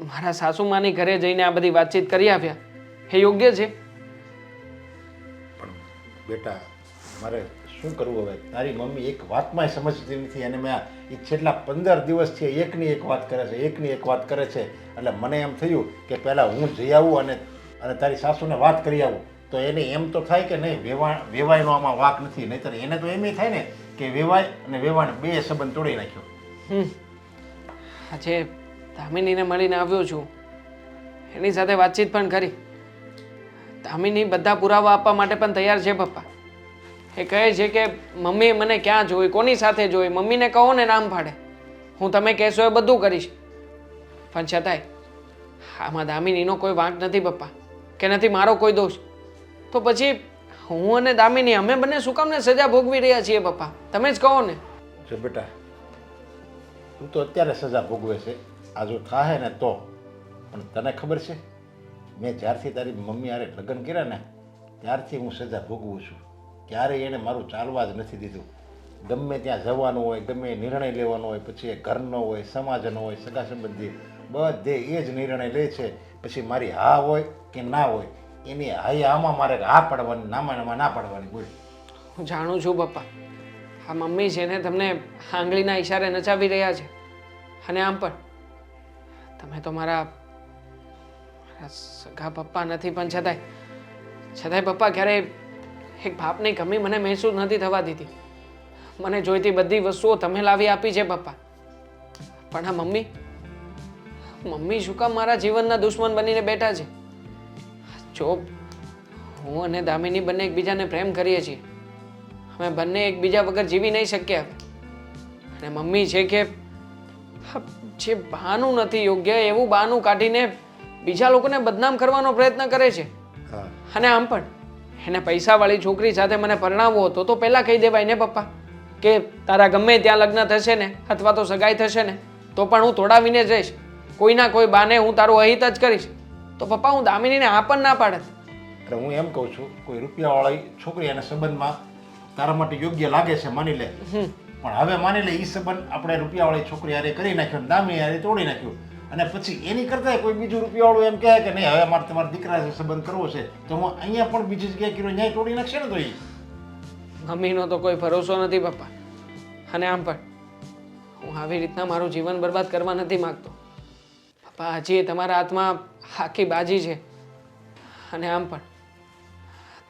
S7: મારા સાસુમાની ઘરે જઈને આ બધી વાતચીત કરી આવ્યા એ યોગ્ય છે?
S1: પણ બેટા, મારે શું કરવું હવે? તારી મમ્મી એક વાતમાં સમજતી નથી, અને મેં એ છેલ્લા 15 દિવસથી એકની એક વાત કરે છે. એટલે મને એમ થયું કે પહેલાં હું જઈ આવું અને તારી સાસુને વાત કરી આવું, તો એને એમ તો થાય કે નહીં વેવાયનો આમાં વાંક નથી. નહીંતર એને તો એમ થાય ને કે વેવાય અને વેવાણ બે સંબંધ તોડી નાખ્યો.
S7: આજે દામિનીને મળીને આવ્યો છું, એની સાથે વાતચીત પણ કરી. દામિની બધા પુરાવા આપવા માટે પણ તૈયાર છે પપ્પા. એ કહે છે કે મમ્મીએ મને ક્યાં જોઈ, કોની સાથે જોઈ, મમ્મીને કહો ને નામ પાડે, હું તમે કહેશો એ બધું કરીશ. પણ છતાંય આમાં દામિનીનો કોઈ વાંક નથી પપ્પા, કે નથી મારો કોઈ દોષ. તો પછી હું અને દામિની અમે બંને શું કામને સજા ભોગવી રહ્યા છીએ પપ્પા? તમે જ કહો ને.
S1: જો બેટા, તું તો અત્યારે સજા ભોગવે છે, આ જો થાહે ને તો. પણ તને ખબર છે, મેં જ્યારથી તારી મમ્મી હારે લગ્ન કર્યા ને ત્યારથી હું સજા ભોગવું છું. ક્યારેય એણે મારું ચાલવા જ નથી દીધું. ગમે ત્યાં જવાનું હોય, ગમે નિર્ણય લેવાનો હોય, પછી એ ઘરનો હોય, સમાજનો હોય, સગા સંબંધી, બધે એ જ નિર્ણય લે છે. પછી મારી હા હોય કે ના હોય, એની હાઈ આમાં મારે હા પાડવાની, નામાં ના પાડવાની. બોલ.
S7: હું જાણું છું પપ્પા, આ મમ્મી છે ને તમને આંગળીના ઈશારે નચાવી રહ્યા છે. અને આમ પણ તમે તો મારા સગા પપ્પા નથી, પણ છતાંય પપ્પા ક્યારેય એક બાપની કમી મને મહેસૂસ નથી થવા દીધી. મને જોઈતી બધી વસ્તુઓ તમે લાવી આપી છે પપ્પા. પણ આ મમ્મી શું કામ મારા જીવનના દુશ્મન બનીને બેઠા છે? જો હું અને દામિની બંને એકબીજાને પ્રેમ કરીએ છીએ, અમે બંને એકબીજા વગર જીવી નહીં શકીએ હવે. અને મમ્મી છે કે જે બહાનું નથી યોગ્ય એવું બહાનું કાઢીને બીજા લોકોને બદનામ કરવાનો પ્રયત્ન કરે છે. અને આમ પણ એને પૈસાવાળી છોકરી સાથે મને પરણાવવો હતો તો પહેલાં કહી દેવાય ને પપ્પા, કે તારા ગમે ત્યાં લગ્ન થશે ને અથવા તો સગાઈ થશે ને તો પણ હું તોડાવીને જઈશ, કોઈના કોઈ બાને હું તારું અહિત જ કરીશ. તો પપ્પા હું દામિનીને આ પણ ના પાડત.
S1: એટલે હું એમ કહું છું, કોઈ રૂપિયાવાળી છોકરી એના સંબંધમાં તારા માટે યોગ્ય લાગે છે માની લે, પણ હવે માની લે એ સંબંધ આપણે રૂપિયાવાળી છોકરી હારે કરી નાખ્યો, દામિની હારે તોડી નાખ્યું, અને પછી એની કરતાં કોઈ બીજું રૂપિયાવાળું એમ કહે કે નહીં હવે મારે તમારા દીકરા સાથે સંબંધ કરવો છે, તો હું અહીંયા પણ બીજી જગ્યાએ કર્યો ન્યાય તોડી નાખશે ને. તો એ
S7: મમ્મીનો તો કોઈ ભરોસો નથી પપ્પા. અને આમ પણ હું આવી રીતના મારું જીવન બરબાદ કરવા નથી માગતો પપ્પા. હજી તમારા હાથમાં આખી બાજી છે. અને આમ પણ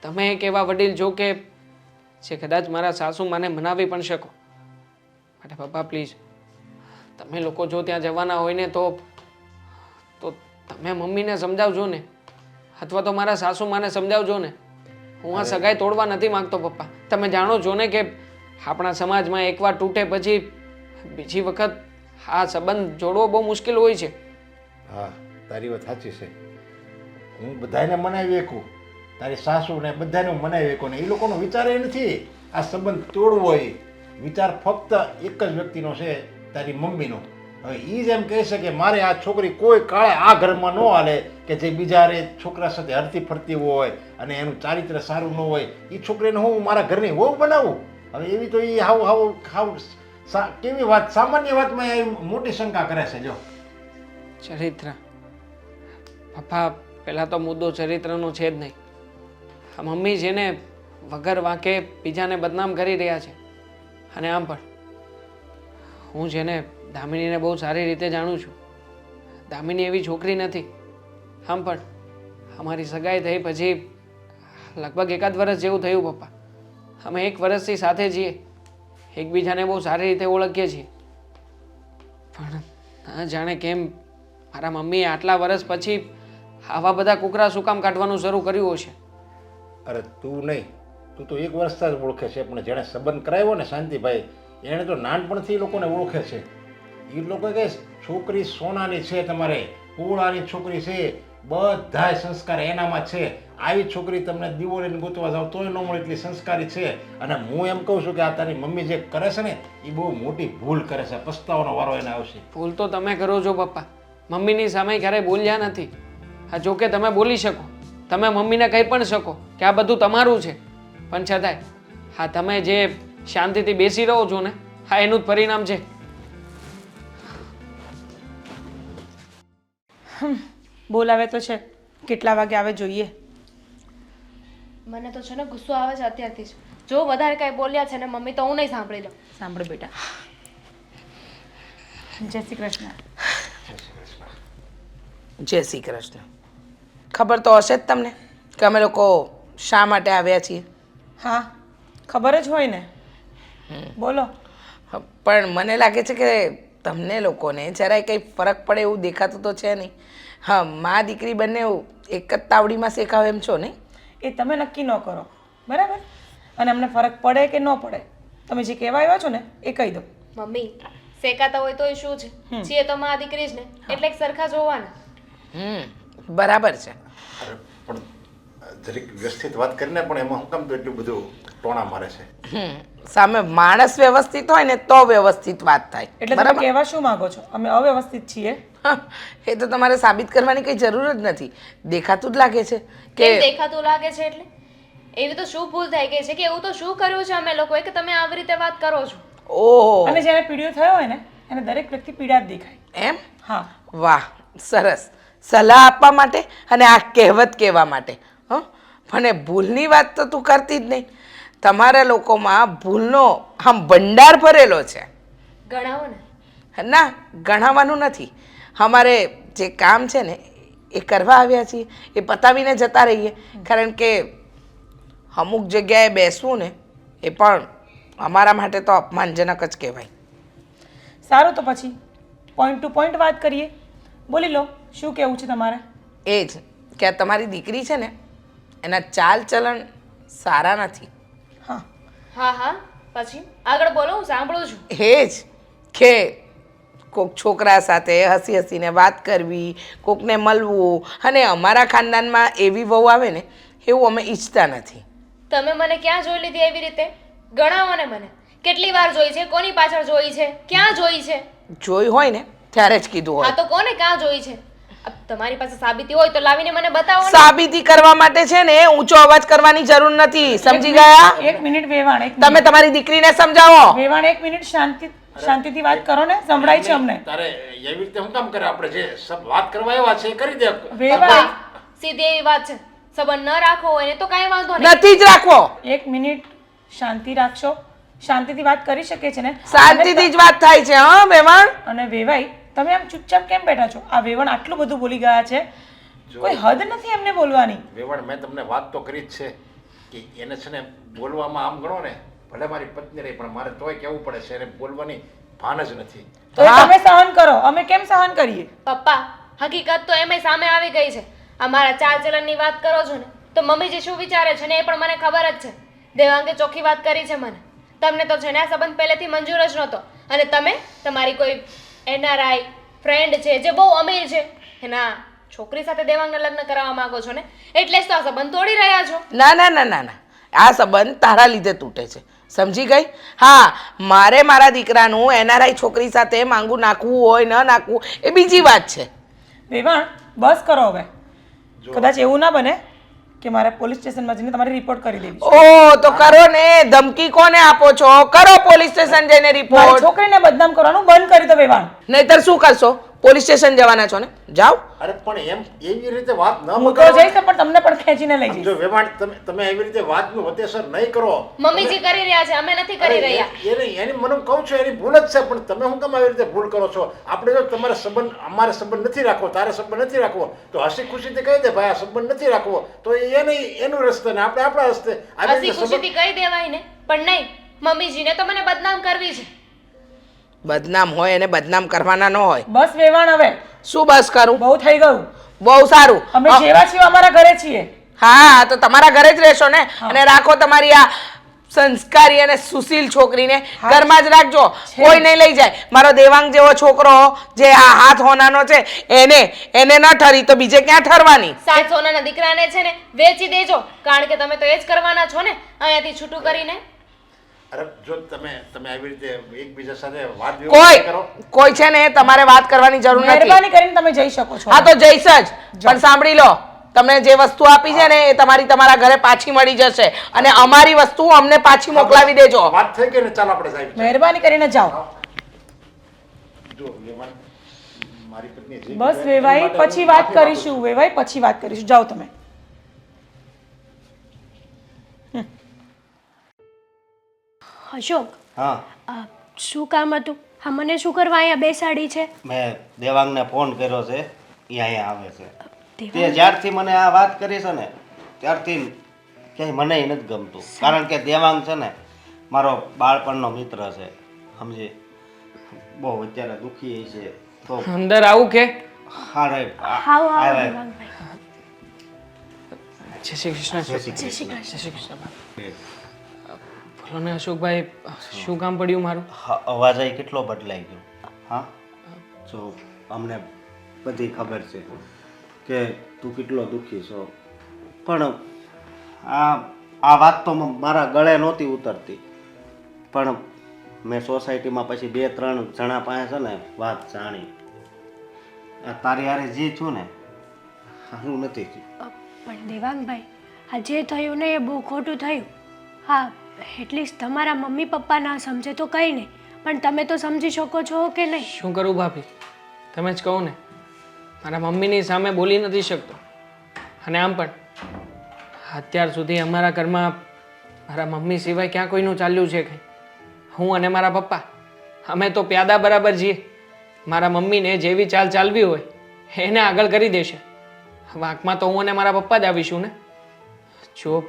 S7: તમે એક એવા વડીલ જો કે જે કદાચ મારા સાસુમાને મનાવી પણ શકો. માટે પપ્પા પ્લીઝ, તમે લોકો જો ત્યાં જવાના હોય ને તો તમે મમ્મીને સમજાવજો ને, અથવા તો મારા સાસુમાને સમજાવજો ને. હું આ સગાઈ તોડવા નથી માંગતો પપ્પા. તમે જાણો છો ને કે આપણા સમાજમાં એકવાર તૂટે પછી બીજી વખત આ સંબંધ જોડવો બહુ મુશ્કેલ હોય છે.
S1: હા, તારી વાત સાચી છે. હું બધાને મનાવી શકું, તારી સાસુને બધાને હું મનાવી શકું, ને એ લોકોનો વિચાર એ નથી આ સંબંધ તોડવો હોય. વિચાર ફક્ત એક જ વ્યક્તિનો છે, તારી મમ્મીનો. હવે એ જ એમ કહે છે કે મારે આ છોકરી કોઈ કાળે આ ઘરમાં ન હાલે કે જે બીજા રે છોકરા સાથે હરતી ફરતી હોય અને એનું ચારિત્ર સારું ન હોય. એ છોકરીને હું મારા ઘરની વહુ બનાવું? હવે એવી તો એ હાવ કેવી વાત, સામાન્ય વાતમાં એ મોટી શંકા કરે છે. જો
S7: ચરિત્ર પપ્પા, પહેલાં તો મુદ્દો ચરિત્રનો છે જ નહીં. આ મમ્મી છે ને વગર વાંકે બીજાને બદનામ કરી રહ્યા છે. અને આમ પણ હું છે ને દામિનીને બહુ સારી રીતે જાણું છું. દામિની એવી છોકરી નથી. આમ પણ અમારી સગાઈ થઈ પછી લગભગ 1 વર્ષ જેવું થયું પપ્પા. અમે 1 વર્ષથી સાથે છીએ, એકબીજાને બહુ સારી રીતે ઓળખીએ છીએ. પણ ના જાણે કેમ મારા મમ્મીએ આટલા વર્ષ પછી આવા બધા કુકરા શું કામ કાઢવાનું શરૂ કર્યું હશે.
S1: અરે તું નહીં, તું તો 1 વર્ષથી જ ઓળખે છે, પણ જેણે સંબંધ કરાવ્યો ને શાંતિભાઈ, એણે તો નાનપણથી એ લોકોને ઓળખે છે. એ લોકો કહે છોકરી સોનાની છે, તમારે પોળાની છોકરી છે, બધાય સંસ્કાર એનામાં છે. આવી છોકરી તમને દીવો લઈને ગોતવા જાવ તોય ન મળે એટલી સંસ્કારી છે. અને હું એમ કહું છું કે આ તારી મમ્મી જે કરે છે ને એ બહુ મોટી ભૂલ કરે છે, પસ્તાવાનો વારો એને આવશે.
S7: ભૂલ તો તમે કરો છો પપ્પા, મમ્મીની સામે ક્યારેય બોલ્યા નથી. હા, જો કે તમે બોલી શકો, તમે મમ્મીને કહી પણ શકો કે આ બધું તમારું છે, પણ છતાંય હા તમે જે શાંતિથી બેસી રહો છો ને, હા એનું જ પરિણામ છે.
S3: બોલાવે તો છે, કેટલા વાગે આવે જોઈએ.
S4: મને તો છે ને ગુસ્સો આવે છે અત્યારથી જ. જો વધારે કાંઈ બોલ્યા છે ને મમ્મી તો હું નહીં સાંભળી લઉં.
S3: સાંભળો બેટા. જય શ્રી કૃષ્ણ.
S2: જય શ્રી કૃષ્ણ. ખબર તો હશે જ તમને કે અમે લોકો શા માટે આવ્યા છીએ?
S3: હા, ખબર જ હોય ને. બોલો.
S2: પણ મને લાગે છે કે તમને લોકોને જરાય કંઈ ફરક પડે એવું દેખાતું તો છે નહીં. હા, મા દીકરી બંને એક જ તાવડીમાં શેકાવે એમ છો નહીં?
S3: એ તમે નક્કી ન કરો, બરાબર? અને અમને ફરક પડે કે ન પડે તમે જે કહેવા આવ્યા છો ને એ કહી દો.
S4: મમ્મી શેકાતા હોય તોય શું છે, છીએ તો માં દીકરી જ ને, એટલે એક સરખા જોવાના.
S2: બરાબર છે.
S1: અરે પણ જરીક વ્યવસ્થિત વાત કરીને પણ એમાં હું કામ તો એટલું બધું ટોણા મારે છે.
S2: સામે માણસ વ્યવસ્થિત હોય ને તો વ્યવસ્થિત વાત થાય.
S3: એટલે તમે કહેવા શું માંગો છો અમે અવ્યવસ્થિત છીએ?
S2: હા, એ તો તમારે સાબિત કરવાની કઈ જરૂર જ નથી. દેખાતું જ લાગે છે
S4: કેમ
S2: કે
S4: દેખાતું લાગે છે એટલે? એવી તો શું ભૂલ થઈ ગઈ છે કે એવું તો શું કર્યું છે અમે લોકોએ કે તમે આવી રીતે વાત કરો છો?
S2: ઓહો,
S3: અને જેને પીડિયો થયો હોય ને એને દરેક વ્યક્તિ પીડા જ દેખાય.
S2: એમ?
S3: હા,
S2: વાહ, સરસ. સલાહ આપવા માટે અને આ કહેવત કહેવા માટે. હં, મને ભૂલની વાત તો તું કરતી જ નહીં. તમારા લોકોમાં ભૂલનો આમ ભંડાર ભરેલો છે.
S4: ગણાવો ને.
S2: ના, ગણાવવાનું નથી. અમારે જે કામ છે ને એ કરવા આવ્યા છીએ, એ પતાવીને જતા રહીએ. કારણ કે અમુક જગ્યાએ બેસવું ને એ પણ અમારા માટે તો અપમાનજનક જ કહેવાય.
S3: સારું તો પછી પોઈન્ટ ટુ પોઈન્ટ વાત કરીએ. બોલી લો, શું કહેવું છે તમારે?
S2: એ જ કે આ તમારી દીકરી છે ને એના ચાલ ચલણ સારા નથી.
S3: હા,
S4: હા હા, પછી આગળ બોલો, હું સાંભળું છું.
S2: એ જ કે કોક છોકરા સાથે હસી હસીને વાત કરવી, કોકને મળવું, અને અમારા ખાનદાનમાં એવી વહુ આવે ને એવું અમે ઈચ્છતા નથી.
S4: તમે મને ક્યાં જોઈ લીધી એવી રીતે? ગણાવો ને મને. કેટલી વાર જોઈ છે? કોની પાછળ જોઈ છે? ક્યાં જોઈ છે?
S2: જોઈ હોય ને ત્યારે જ કીધું
S4: હા
S2: હોય.
S4: તો કોને ક્યાં જોઈ છે? અબ તમારી પાસે સાબિતી હોય તો લાવીને મને બતાવો ને.
S2: સાબિતી કરવા માટે છે ને ઊંચો અવાજ કરવાની જરૂર નથી. સમજી ગયા?
S3: એક મિનિટ વેવાણ, એક
S2: તમે તમારી દીકરીને સમજાવો.
S3: વેવાણ, એક મિનિટ શાંતિથી વાત કરો ને, સંભળાય છે અમને.
S1: તારે એવી રીતે હું કામ કરે? આપણે જે સબ વાત કરવા એવા છે એ કરી દે.
S3: વેવાણ,
S4: સીધી એવી વાત છે. સંબંધ ન રાખવો હોય ને તો કાંઈ વાંધો નહીં.
S2: નથી જ રાખવો.
S3: એક મિનિટ શાંતિ રાખશો? શાંતિથી વાત કરી શકે છે ને?
S2: શાંતિથી જ વાત થાય છે. હા વેવાણ?
S3: અને વેવાઈ, તમે આમ ચૂપચાપ કેમ બેઠા છો? આ વેવાણ આટલું બધું બોલી ગયા છે, કોઈ હદ નથી એમને બોલવાની.
S1: વેવાણ, મેં તમને વાત તો કરી જ છે કે એને છે ને બોલવામાં આમ ગણો ને, ભલે મારી પત્ની રહી પણ મારે તોય કહેવું પડે છે, એને બોલવાની ભાન જ નથી.
S3: તો એ તમે સહન કરો, અમે કેમ સહન કરીએ?
S4: પપ્પા, હકીકત તો એમાંય સામે આવી ગઈ છે. આ મારા ચાલ ચલણની વાત કરો છો ને તો મમ્મીજી શું વિચારે છે ને એ પણ મને ખબર જ છે. દેવાંગે ચોખ્ખી વાત કરી છે મને. તમને તો છે ને આ સંબંધ પહેલેથી મંજૂર જ નહોતો, અને તમે તમારી કોઈ એનઆરઆઈ ફ્રેન્ડ છે જે બહુ અમીર છે એના છોકરી સાથે દેવાંગના લગ્ન કરાવવા માંગો છો ને, એટલે જ તો આ સંબંધ તોડી રહ્યા છો.
S2: ના ના ના ના ના, આ સંબંધ તારા લીધે તૂટે છે. સમજી ગઈ? હા, મારે મારા દીકરાનું એનઆરઆઈ છોકરી સાથે માંગુ નાખવું હોય ન નાખવું એ બીજી વાત છે.
S3: વેવાણ, બસ કરો હવે. કદાચ એવું ના બને કે મારે પોલીસ સ્ટેશનમાં જઈને તમારી રિપોર્ટ કરી દેવી છે.
S2: ઓ તો કરો ને. ધમકી કોને આપો છો? કરો પોલીસ સ્ટેશન જઈને
S3: મારી
S2: રિપોર્ટ.
S3: છોકરીને બદનામ કરવાનું બંધ કરી દો વેવાણ.
S2: નહીતર શું કરશો? પોલીસ સ્ટેશન જવાના છો ને? જાઓ.
S1: અરે પણ એમ એવી રીતે વાત ન
S3: હું તો જઈશ પણ તમને પણ ખેંચીને લઈ જઈશ.
S1: જો વેવાણ, તમે એવી રીતે વાતનું વતેસર નહીં કરો.
S4: મમ્મીજી કરી રહ્યા છે, અમે નથી કરી રહ્યા.
S1: એની મને કહું છું એની ભૂલ જ છે, પણ તમે શું કામ આવી રીતે ભૂલ કરો છો? આપણે જો તમારે સંબંધ, અમારે સંબંધ નથી રાખવો, તારે સંબંધ નથી રાખવો, તો હસી ખુશીથી કહી દે ભાઈ આ સંબંધ નથી રાખવો, તો એને એનું રસ્તે ને આપણે આપણા રસ્તે. આવી
S4: હસી
S1: રીતે
S4: ખુશીથી કહી દેવાય ને, પણ નહીં, મમ્મીજીને તો મને બદનામ કરવી છે.
S2: બદનામ હોય એને બદનામ કરવાના ન હોય.
S3: બસ વેવાણ, હવે
S2: શું બસ કરું?
S3: બહુ થઈ ગયું.
S2: બહુ સારું.
S3: અમે જેવા છીએ અમારા ઘરે છીએ.
S2: હા, તો તમારા ઘરે જ રહેશો ને, અને રાખો તમારી આ સંસ્કારી અને સુશીલ છોકરીને ઘરમાં જ રાખજો. કોઈ નહીં લઈ જાય. મારો દેવાંગ જેવો છોકરો જે આ હાથ હોનાનો છે એને ન ઠરી તો બીજે ક્યાં ઠરવાની?
S4: સાત સોનાના દીકરાને છે ને વેચી દેજો, કારણ કે તમે તો એ જ કરવાના છો ને, અહીંયાથી છૂટું કરીને.
S1: અરે જો તમે આવી રીતે એકબીજા સાથે વાત વિવાદ કરો.
S2: કોઈ છે ને તમારે વાત કરવાની જરૂર નથી.
S3: મહેરબાની કરીને તમે જઈ શકો છો.
S2: હા તો જઈશ જ, પણ સાંભળી લો, તમને જે વસ્તુ આપી છે ને એ તમારા ઘરે પાછી મળી જશે, અને અમારી વસ્તુ અમને પાછી મોકલાવી દેજો.
S1: વાત થઈ ગઈ ને, ચાલો આપણે જાય.
S3: મહેરબાની કરીને જાઓ.
S1: જો વેવાણ, મારી પત્ની જે
S3: બસ વેવાઈ, પછી વાત કરીશું. વેવાઈ, પછી વાત કરીશું. જાઓ તમે.
S5: અશોક,
S6: હા,
S5: શું કામ હતું? હા, મને શું કરવા અહીંયા બેસાડી છે?
S6: મેં દેવાંગને ફોન કર્યો છે, એ અહીંયા આવે છે.
S5: દેવાંગ?
S6: તે જ્યારથી મને આ વાત કરી છે ને ત્યારથી ક્યાંય મને નથી ગમતું, કારણ કે દેવાંગ છે ને મારો બાળપણનો મિત્ર છે, સમજી. બહુ અત્યારે દુઃખી છે, તો
S7: અંદર આવું કે?
S6: હા રે
S5: હાવ હાવ દેવાંગભાઈ.
S7: જય શ્રી કૃષ્ણ.
S6: જય શ્રી
S5: જય શ્રી
S7: જય
S5: કૃષ્ણ.
S7: શ્રી કૃષ્ણ. બોલો ને અશોકભાઈ, શું કામ પડ્યું મારું?
S6: અવાજ અહીં કેટલો બદલાઈ ગયો. હા જો અમને બધી ખબર છે કે તું કેટલો દુઃખી છો, પણ આ વાત તો મારા ગળે નહોતી ઉતરતી, પણ મેં સોસાયટીમાં પછી 2-3 જણા પાસે છે ને વાત જાણી. આ તારી હારે જે છું ને સારું નથી થયું.
S5: પણ દેવાંગભાઈ, આ જે થયું ને એ બહુ ખોટું થયું. હા, એટલીસ્ટ તમારા મમ્મી પપ્પા ના સમજે તો કંઈ નહીં, પણ તમે તો સમજી શકો છો કે નહીં?
S7: શું કરું ભાભી, તમે જ કહો ને. મારા મમ્મીની સામે બોલી નથી શકતો. અને આમ પણ અત્યાર સુધી અમારા ઘરમાં મારા મમ્મી સિવાય ક્યાં કોઈનું ચાલ્યું છે કંઈ? હું અને મારા પપ્પા અમે તો પ્યાદા બરાબર છીએ. મારા મમ્મીને જેવી ચાલ ચાલવી હોય એને આગળ કરી દેશે. વાંકમાં તો હું અને મારા પપ્પા જ આવીશું ને. જો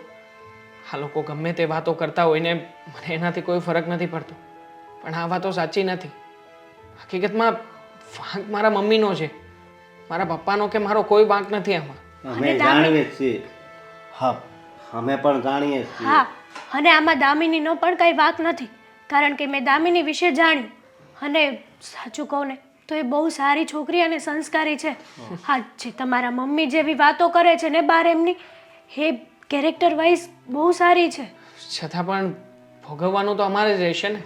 S7: આ લોકો ગમે તે વાતો કરતા હોય ને મને એનાથી કોઈ ફરક નથી પડતો, પણ આ વાતો સાચી નથી. હકીકતમાં વાંક મારા મમ્મીનો છે, મારા પપ્પાનો કે મારો કોઈ વાંક નથી આમાં.
S6: અમે જાણીએ જ છીએ. હા, અમે પણ જાણીએ જ છીએ.
S5: હા, અને આમાં દામિનીનો પણ કંઈ વાંક નથી, કારણ કે મેં દામિની વિશે જાણ્યું, અને સાચું કહું ને તો એ બહુ સારી છોકરી અને સંસ્કારી છે. હા, જે તમારા મમ્મી જેવી વાતો કરે છે ને બહાર એમની, એ કેરેક્ટર વાઇઝ બહુ સારી છે.
S7: છતાં પણ ભોગવવાનું તો અમારે જ રહેશે ને.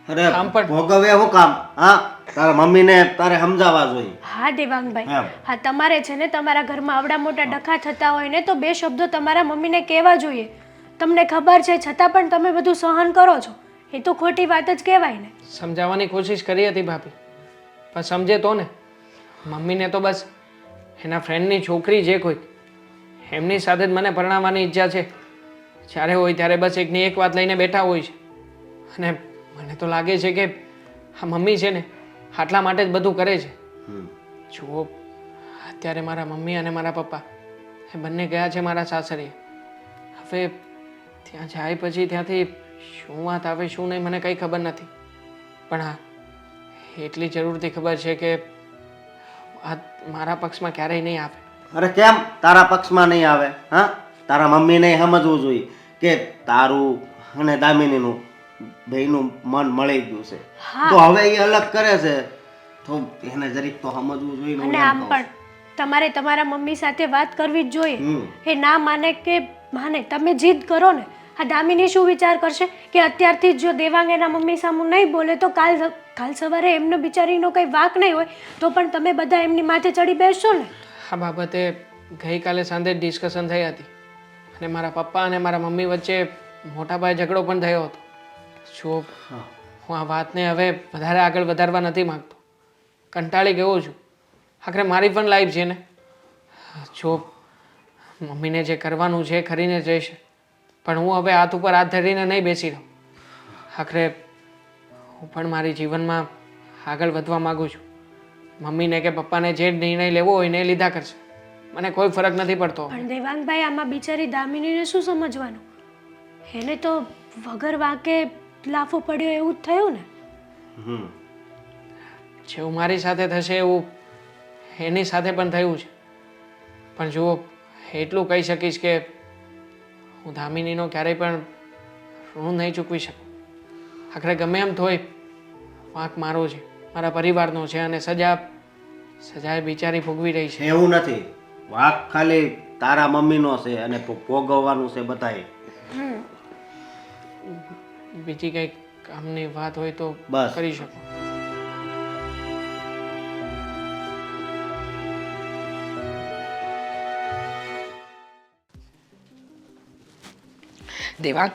S6: અરે
S7: આમ પણ
S6: ભોગવે શું કામ? હા, તારા મમ્મીને તારે સમજાવવા જોઈએ.
S5: હા દેવાંગભાઈ,
S6: એમ.
S5: હા તમારે છે ને તમારા ઘરમાં આવડા મોટા ડખા થતા હોય ને તો 2 શબ્દો તમારા મમ્મીને કહેવા જોઈએ. તમને ખબર છે છતાં પણ તમે બધું સહન કરો છો, એ તો ખોટી વાત જ કહેવાય ને.
S7: સમજાવવાની કોશિશ કરી હતી ભાભી, પણ સમજે તો ને. મમ્મીને તો બસ એના ફ્રેન્ડની છોકરી જે કોઈ એમની સાથે જ મને પરણાવવાની ઈચ્છા છે. જ્યારે હોય ત્યારે બસ એકની એક વાત લઈને બેઠા હોય છે. અને મને તો લાગે છે કે આ મમ્મી છે ને આટલા માટે જ બધું કરે છે. જુઓ, અત્યારે મારા મમ્મી અને મારા પપ્પા એ બંને ગયા છે મારા સાસરીએ. હવે ત્યાં જાય પછી ત્યાંથી શું વાત આવે શું નહીં મને કંઈ ખબર નથી, પણ હા એટલી જરૂરથી ખબર છે કે આ મારા પક્ષમાં ક્યારેય નહીં આવે.
S6: અરે કેમ તારા પક્ષમાં નહીં આવે? હા, તારા મમ્મીને સમજવું જોઈએ કે તારું અને દામિનીનું બેયનું મન મળી ગયું છે, તો હવે એ અલગ કરે છે તો એને જરીક તો સમજવું જોઈએ ને. હું
S5: અને
S6: એમ
S5: આમ
S6: કહું
S5: પણ તમારે તમારા મમ્મી સાથે વાત કરવી જ જોઈએ.
S6: હમ.
S5: એ ના માને કે માને, તમે જીદ કરો ને. આ દામિની શું વિચાર કરશે કે અત્યારથી જ જો દેવાંગ એના મમ્મી સામું નહીં બોલે તો કાલ સવારે એમનો બિચારીનો કંઈ વાંક નહીં હોય તો પણ તમે બધા એમની માથે ચડી બેસશો ને.
S7: આ બાબતે ગઈકાલે સાંજે ડિસ્કશન થઈ હતી અને મારા પપ્પા અને મારા મમ્મી વચ્ચે મોટા પાયે ઝઘડો પણ થયો હતો. જો હું આ વાતને હવે વધારે આગળ વધારવા નથી માગતો, કંટાળી ગયો છું. આખરે મારી પણ લાઈફ છે ને. જો મમ્મીને જે કરવાનું છે કરીને જ રહેશે, પણ હું હવે હાથ ઉપર હાથ ધરીને નહીં બેસી રહું. આખરે હું પણ મારી જીવનમાં આગળ વધવા માગું છું. મમ્મીને કે પપ્પાને જે નિર્ણય લેવો હોય ને એ લીધા કરશે, મને કોઈ ફરક નથી પડતો.
S5: પણ દેવાંગભાઈ, આમાં બિચારી દામિનીને શું સમજવાનું? એને તો વગર વાંકે લાફો પડ્યો એવું જ થયું ને.
S7: જેવું મારી સાથે થશે એવું એની સાથે પણ થયું છે. પણ જુઓ, એટલું કહી શકીશ કે હું દામિનીનો ક્યારેય પણ ઋણ નહીં ચૂકવી શકું. આખરે ગમે એમ થોય વાંક મારો છે, મારા પરિવારનો છે, અને સજા બિચારી ભોગવી રહી છે.
S6: એવું નથી, વાંક ખાલી તારા મમ્મીનો છે અને ભોગવવાનું છે બધાએ.
S7: બીજી કંઈક કામની વાત હોય તો
S6: બસ.
S7: કરી શકો.
S2: દેવાંગ,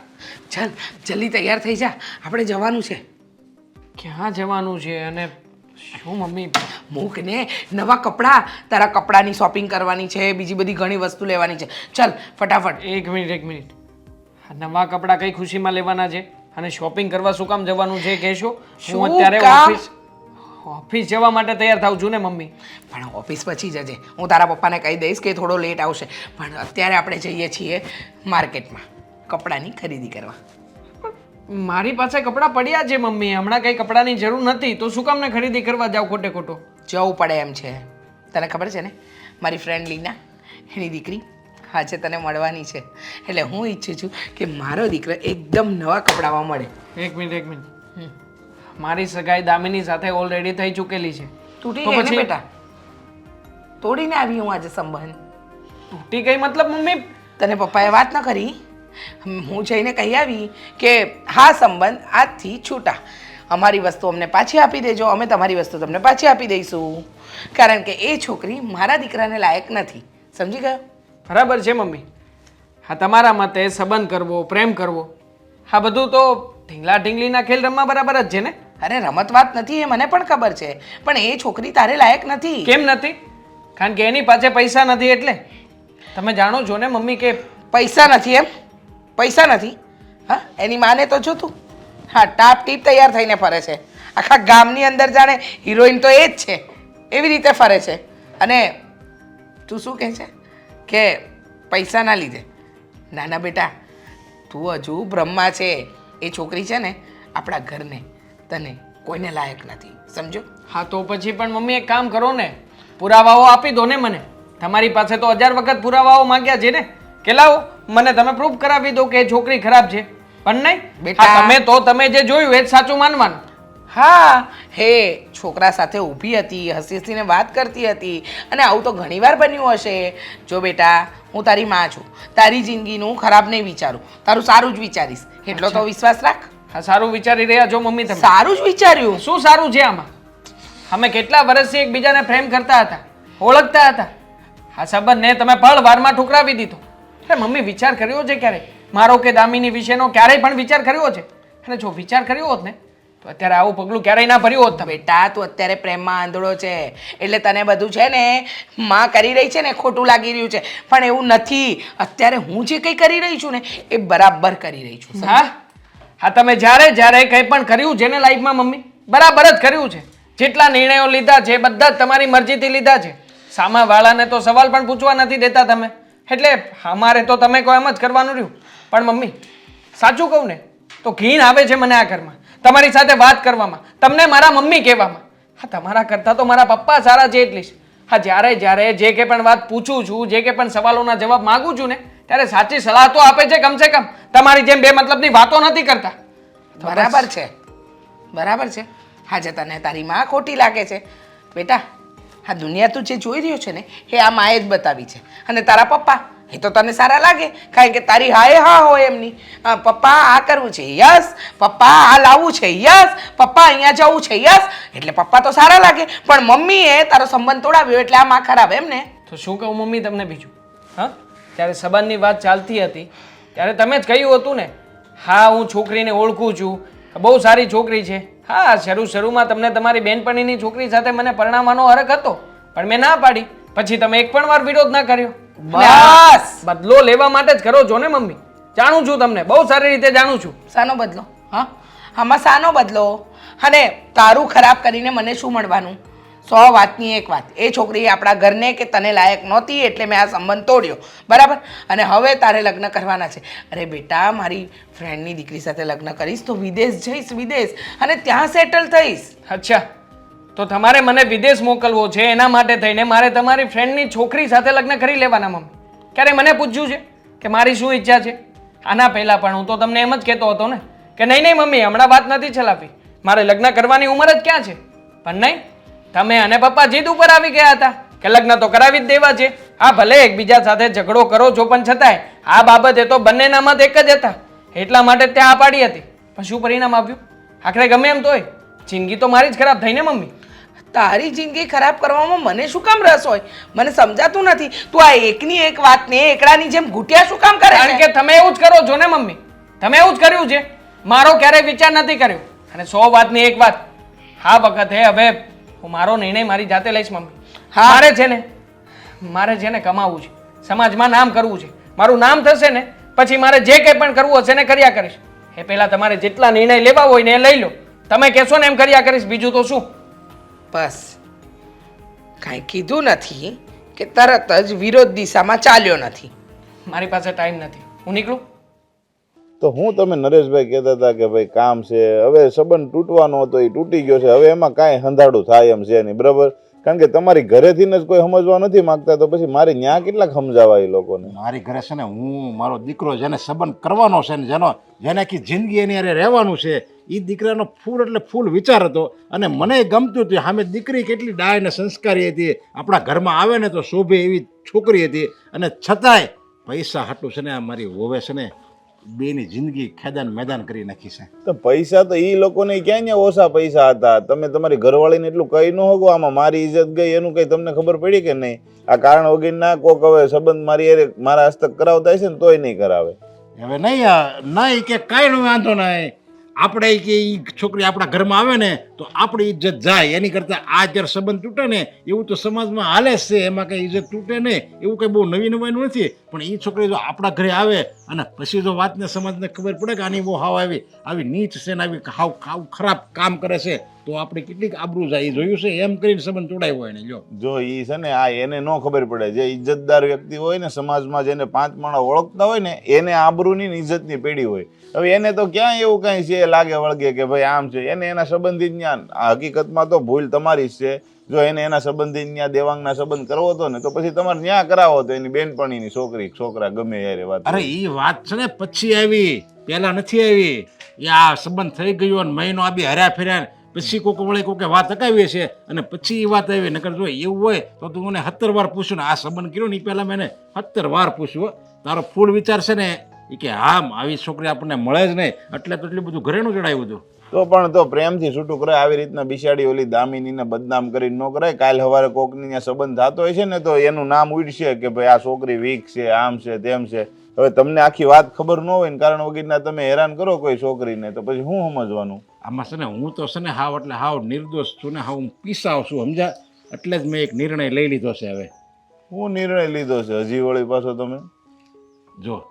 S2: ચાલ જલ્દી તૈયાર થઈ જા, આપણે જવાનું છે.
S7: ક્યાં જવાનું છે અને શું મમ્મી?
S2: મૂક ને, નવા કપડાં, તારા કપડાની શોપિંગ કરવાની છે, બીજી બધી ઘણી વસ્તુ લેવાની છે. ચાલ ફટાફટ.
S7: એક મિનિટ. આ નવા કપડાં કઈ ખુશીમાં લેવાના છે અને શોપિંગ કરવા શું કામ જવાનું છે કહેશો?
S2: શું
S7: હું અત્યારે
S2: કામ?
S7: ઓફિસ જવા માટે તૈયાર થાઉં છું ને મમ્મી.
S2: પણ ઓફિસ પછી જજે, હું તારા પપ્પાને કહી દઈશ કે થોડો લેટ આવશે. પણ અત્યારે આપણે જઈએ છીએ માર્કેટમાં કપડાની ખરીદી કરવા.
S7: મારી પાસે કપડાં પડ્યા છે મમ્મી, હમણાં કઈ કપડાની જરૂર નથી, તો શું કામ ને ખરીદી કરવા જાવ ખોટે ખોટો?
S2: જવું પડે એમ છે. તને ખબર છે ને, મારી ફ્રેન્ડ લીના, એની દીકરી આજે તને મળવાની છે, એટલે હું ઈચ્છું છું કે મારો દીકરો એકદમ નવા કપડામાં મળે.
S7: એક મિનિટ. મારી સગાઈ દામિની સાથે ઓલરેડી થઈ ચૂકેલી છે.
S2: તૂટી
S7: તો
S2: ગઈ ને
S7: પછી-
S2: બેટા, તોડીને આવી હું આજે સંબંધ.
S7: તૂટી ગઈ મતલબ મમ્મી?
S2: તને પપ્પાએ વાત ન કરી? હું જઈને કહી આવી કે હા સંબંધ આજથી છૂટા, અમારી વસ્તુ અમને પાછી આપી દેજો, અમે તમારી વસ્તુ તમને પાછી આપી દઈશું, કારણ કે એ છોકરી મારા દીકરાને લાયક નથી. સમજી ગયો?
S7: બરાબર છે મમ્મી. હા, તમારા મતે સંબંધ કરવો, પ્રેમ કરવો, હા બધું તો ઢીંગલા ઢીંગલીના ખેલ રમવા બરાબર જ છે ને?
S2: અરે રમત વાત નથી, એ મને પણ ખબર છે, પણ એ છોકરી તારે લાયક નથી.
S7: કેમ નથી? કારણ કે એની પાસે પૈસા નથી એટલે. તમે જાણો છો ને મમ્મી કે
S2: પૈસા નથી એમ? પૈસા નથી? હા, એની માને તો જો તું, હા ટાપ ટીપ તૈયાર થઈને ફરે છે, આખા ગામની અંદર જાણે હિરોઈન તો એ જ છે એવી રીતે ફરે છે. અને તું શું કહે છે કે પૈસાના લીધે? ના ના બેટા, તું હજુ બ્રહ્મા છે. એ છોકરી છે ને આપણા ઘરને, તને કોઈને લાયક નથી, સમજો?
S7: હા તો પછી પણ મમ્મી એક કામ કરો ને, પુરાવાઓ આપી દો ને મને. તમારી પાસે તો 1000 વખત પુરાવાઓ માંગ્યા છે ને, કે લાવો મને તમે પ્રૂફ કરાવી દો કે એ છોકરી ખરાબ છે. પણ નહીં
S2: બેટા.
S7: બેટા, તમે જે જોયું એ જ સાચું માનવાનું.
S2: હા, હે છોકરા સાથે ઊભી હતી, હસી હસીને વાત કરતી હતી, અને આવું તો ઘણીવાર બન્યું હશે. જો બેટા, હું તારી માં છું, તારી જિંદગીનું ખરાબ નહીં વિચારું, તારું સારું જ વિચારીશ, એટલો તો વિશ્વાસ રાખ.
S7: હા, સારું વિચારી રહ્યા છો મમ્મી તમે.
S2: સારું જ વિચાર્યું.
S7: શું સારું છે આમાં? અમે કેટલા વર્ષથી એકબીજાને પ્રેમ કરતા હતા, ઓળખતા હતા. આ સંબંધને તમે પળ વારમાં ઠુકરાવી દીધો. અરે મમ્મી, વિચાર કર્યો છે ક્યારે મારો કે દામિની વિશેનો? ક્યારેય પણ વિચાર કર્યો છે? અને જો વિચાર કર્યો હોત ને તો અત્યારે આવું પગલું ક્યારેય ના ભર્યું હોત તમે.
S2: બેટા, તું અત્યારે પ્રેમમાં આંધળો છે, એટલે તને બધું છે ને માં કરી રહી છે ને ખોટું લાગી રહ્યું છે, પણ એવું નથી. અત્યારે હું જે કંઈ કરી રહી છું ને એ બરાબર કરી રહી છું.
S7: હા હા, તમે જ્યારે જ્યારે કંઈ પણ કર્યું છે ને લાઈફમાં મમ્મી, બરાબર જ કર્યું છે. જેટલા નિર્ણયો લીધા છે બધા જ તમારી મરજીથી લીધા છે. સામાવાળાને તો સવાલ પણ પૂછવા નથી દેતા તમે, એટલે અમારે તો તમે કહો એમ જ કરવાનું રહ્યું. પણ મમ્મી, સાચું કહું ને તો ઘીણ આવે છે મને આ ઘરમાં તમારી સાથે વાત કરવામાં, તમને મારા મમ્મી કહેવામાં. હા, તમારા કરતાં તો મારા પપ્પા સારા છે એટલી જ. હા, જ્યારે જ્યારે જે કંઈ પણ વાત પૂછું છું, જે કંઈ પણ સવાલોના જવાબ માગું છું ને, ત્યારે સાચી સલાહ તો આપે છે કમસે કમ. તમારી જેમ બે મતલબની વાતો નથી કરતા.
S2: બરાબર છે, બરાબર છે. આજે તને તારી માં ખોટી લાગે છે બેટા. આ દુનિયા તું જે જોઈ રહ્યો છે ને એ આ માએ જ બતાવી છે, અને તારા પપ્પા એ તો તને સારા લાગે, કારણ કે તારી હાય હા હોય એમની. પપ્પા આ કરવું છે, યસ. પપ્પા આ લાવવું છે, યસ. પપ્પા અહીંયા જવું છે, યસ. એટલે પપ્પા તો સારા લાગે, પણ મમ્મીએ તારો સંબંધ તોડાવ્યો એટલે આ માં ખરાબ એમ ને?
S7: તો શું કહું મમ્મી તમને બીજું? હા, ત્યારે સંબંધની વાત ચાલતી હતી ત્યારે તમે જ કહ્યું હતું ને, હા હું છોકરીને ઓળખું છું, બહુ સારી છોકરી છે. હા, શરૂમાં તમને તમારી બેનપણીની છોકરી સાથે મને પરણાવવાનો હરખ હતો, પણ મેં ના પાડી. પછી તમે એક પણ વાર વિરોધ ના કર્યો.
S2: બસ.
S7: બદલો લેવા માટે જ કરો છો ને મમ્મી? જાણું છું તમને, બહુ સારી રીતે જાણું છું.
S2: શાનો બદલો? હા, આમાં શાનો બદલો? અને તારું ખરાબ કરીને મને શું મળવાનું? 100 વાતની એક વાત, એ છોકરી આપણા ઘરને કે તને લાયક નહોતી એટલે મેં આ સંબંધ તોડ્યો, બરાબર? અને હવે તારે લગ્ન કરવાના છે. અરે બેટા, મારી ફ્રેન્ડની દીકરી સાથે લગ્ન કરીશ તો વિદેશ જઈશ, વિદેશ, અને ત્યાં સેટલ થઈશ.
S7: અચ્છા, તો તમારે મને વિદેશ મોકલવો છે, એના માટે થઈને મારે તમારી ફ્રેન્ડની છોકરી સાથે લગ્ન કરી લેવાના મમ્મી? ક્યારે મને પૂછ્યું છે કે મારી શું ઈચ્છા છે? આના પહેલાં પણ હું તો તમને એમ જ કહેતો હતો ને કે નહીં નહીં મમ્મી, હમણાં વાત નથી ચલાવવી, મારે લગ્ન કરવાની ઉંમર જ ક્યાં છે. પણ નહીં, તમે અને પપ્પા જીદ ઉપર આવી ગયા હતા કે લગ્ન તો કરાવી જ દેવા છે. આ ભલે એકબીજા સાથે ઝઘડો કરો છો, પણ છતાંય આ બાબતે તો બંનેના મત એક જ હતા, એટલા માટે ત્યાં આ પાડી હતી. પણ શું પરિણામ આવ્યું? આખરે ગમે એમ તોય જિંદગી તો મારી જ ખરાબ થઈ ને મમ્મી.
S2: તારી જિંદગી ખરાબ કરવામાં મને શું કામ રસ હોય? મને સમજાતું નથી. તું આ એકની એક વાતને એકડાની જેમ ઘૂંટ્યા શું કામ કરે
S7: કારણ
S2: છે?
S7: કે તમે એવું જ કરો છો ને મમ્મી, તમે એવું જ કર્યું છે. મારો ક્યારેય વિચાર નથી કર્યો. અને 100 વાતની એક વાત, આ વખતે હવે હું મારો નિર્ણય મારી જાતે લઈશ મમ્મી.
S2: હા.
S7: મારે છે ને કમાવું છે, સમાજમાં નામ કરવું છે. મારું નામ થશે ને પછી મારે જે કંઈ પણ કરવું હશે ને કર્યા કરીશ. એ પહેલા તમારે જેટલા નિર્ણય લેવા હોય ને એ લઈ લો. તમે કહેશો ને એમ કર્યા કરીશ, બીજું તો શું.
S2: બસ, કાંઈ કીધું નથી કે તરત જ વિરોધ દિશામાં ચાલ્યો નથી.
S7: મારી પાસે ટાઈમ નથી, હું નીકળું.
S8: તો હું તમે નરેશભાઈ કહેતા હતા કે ભાઈ કામ છે, હવે સંબંધ તૂટવાનો હતો એ તૂટી ગયો છે, હવે એમાં કાંઈ હંધાડું થાય એમ છે નહીં, બરાબર? કારણ કે તમારી ઘરેથી જ કોઈ સમજવા નથી માંગતા, તો પછી મારે ન્યા કેટલાક સમજાવવા એ લોકોને?
S1: મારી ઘરે છે ને, હું મારો દીકરો જેને સંબંધ કરવાનો છે ને જેને આખી જિંદગી એની હારે રહેવાનું છે એ દીકરાનો ફૂલ એટલે ફૂલ વિચાર હતો અને મને ગમતું હતું. સામે દીકરી કેટલી ડાય અને સંસ્કારી હતી, આપણા ઘરમાં આવે ને તો શોભે એવી છોકરી હતી, અને છતાંય પૈસા હાટું છે ને આ મારી વોવે છે ને બેની જિંદગી ખેદાન મેદાન કરી નાખી છે.
S8: તો પૈસા તો ઈ લોકોને ક્યાં ને ઓછા પૈસા હતા. તમે તમારી ઘરવાળીને એટલું કહી ન હોગો આમાં મારી ઇજ્જત ગઈ એનું કઈ તમને ખબર પડી કે નહીં? આ કારણ વગર ના કોક હવે સંબંધ મારા હસ્તક કરાવતા હશે ને તોય નહીં કરાવે.
S1: હવે નહીં કે કાંઈ નો વાંધો નહીં, આપણે કે એ છોકરી આપણા ઘરમાં આવે ને તો આપણી ઇજ્જત જાય. એની કરતાં આ જ્યારે સંબંધ તૂટે ને એવું તો સમાજમાં હાલે જ છે, એમાં કંઈ ઇજ્જત તૂટે નહીં એવું કંઈ બહુ નવીનું નથી. પણ એ છોકરી જો આપણા ઘરે આવે અને પછી જો વાતને સમાજને ખબર પડે કે આની બહુ હાવ આવી નીચ છે ને આવી હાવ ખરાબ કામ કરે છે તો આપણે કેટલીક આબરૂ જાય. એ જોયું છે એમ કરીને સંબંધ તોડાયો હોય ને.
S8: જો ઈ છે ને આ એને ન ખબર પડે. જે ઇજ્જતદાર વ્યક્તિ હોય ને સમાજમાં, જેને 5 માણસ ઓળખતા હોય ને એને આબરૂની ને ઇજ્જતની પેઢી હોય. હવે એને તો ક્યાં એવું કઈ છે લાગે વળગે કે ભાઈ આમ છે, એને એના સંબંધી જ્ઞાન. આ હકીકતમાં તો ભૂલ તમારી જ છે. જો એને એના સંબંધી ત્યાં દેવાંગના સંબંધ કરવો હતો ને તો પછી તમારે ન્યા કરાવો તો એની બેનપણીની છોકરા ગમે યારે વાત.
S1: અરે એ વાત છે ને પછી આવી, પહેલા નથી આવી. એ આ સંબંધ થઈ ગયો અને મહિનો આ બી હર્યા ફેર્યા પછી કોક વળે કોકે વાત અકાવી છે અને પછી એ વાત આવી. નકર જો એવું હોય તો તું મને 17 વાર પૂછ્યું ને આ સંબંધ કર્યો ને એ પહેલાં મેં 17 વાર પૂછ્યું. તારો ફૂલ વિચાર છે ને એ કે હા આવી છોકરી આપણને મળે જ નહીં એટલે તો એટલું બધું ઘરેનું ચડાવ્યું હતું.
S8: તો પણ તો પ્રેમથી છૂટું કરાય. આવી રીતના બિચારી ઓલી દામિનીને બદનામ કરીને ન કરાય. કાલ સવારે કોકની ત્યાં સંબંધ થતો હોય છે ને તો એનું નામ ઉડશે કે ભાઈ આ છોકરી વીક છે, આમ છે, તેમ છે. હવે તમને આખી વાત ખબર ન હોય ને કારણ વગરના તમે હેરાન કરો કોઈ છોકરીને તો પછી શું સમજવાનું?
S1: આમાં છે ને હું તો છે ને હાવ એટલે હાવ નિર્દોષ છું ને હાવ હું પીસાવ છું, સમજ્યા? એટલે જ મેં એક નિર્ણય લઈ લીધો છે. હવે
S8: હું નિર્ણય લીધો છે હજી વળી પાછો તમે?
S1: જો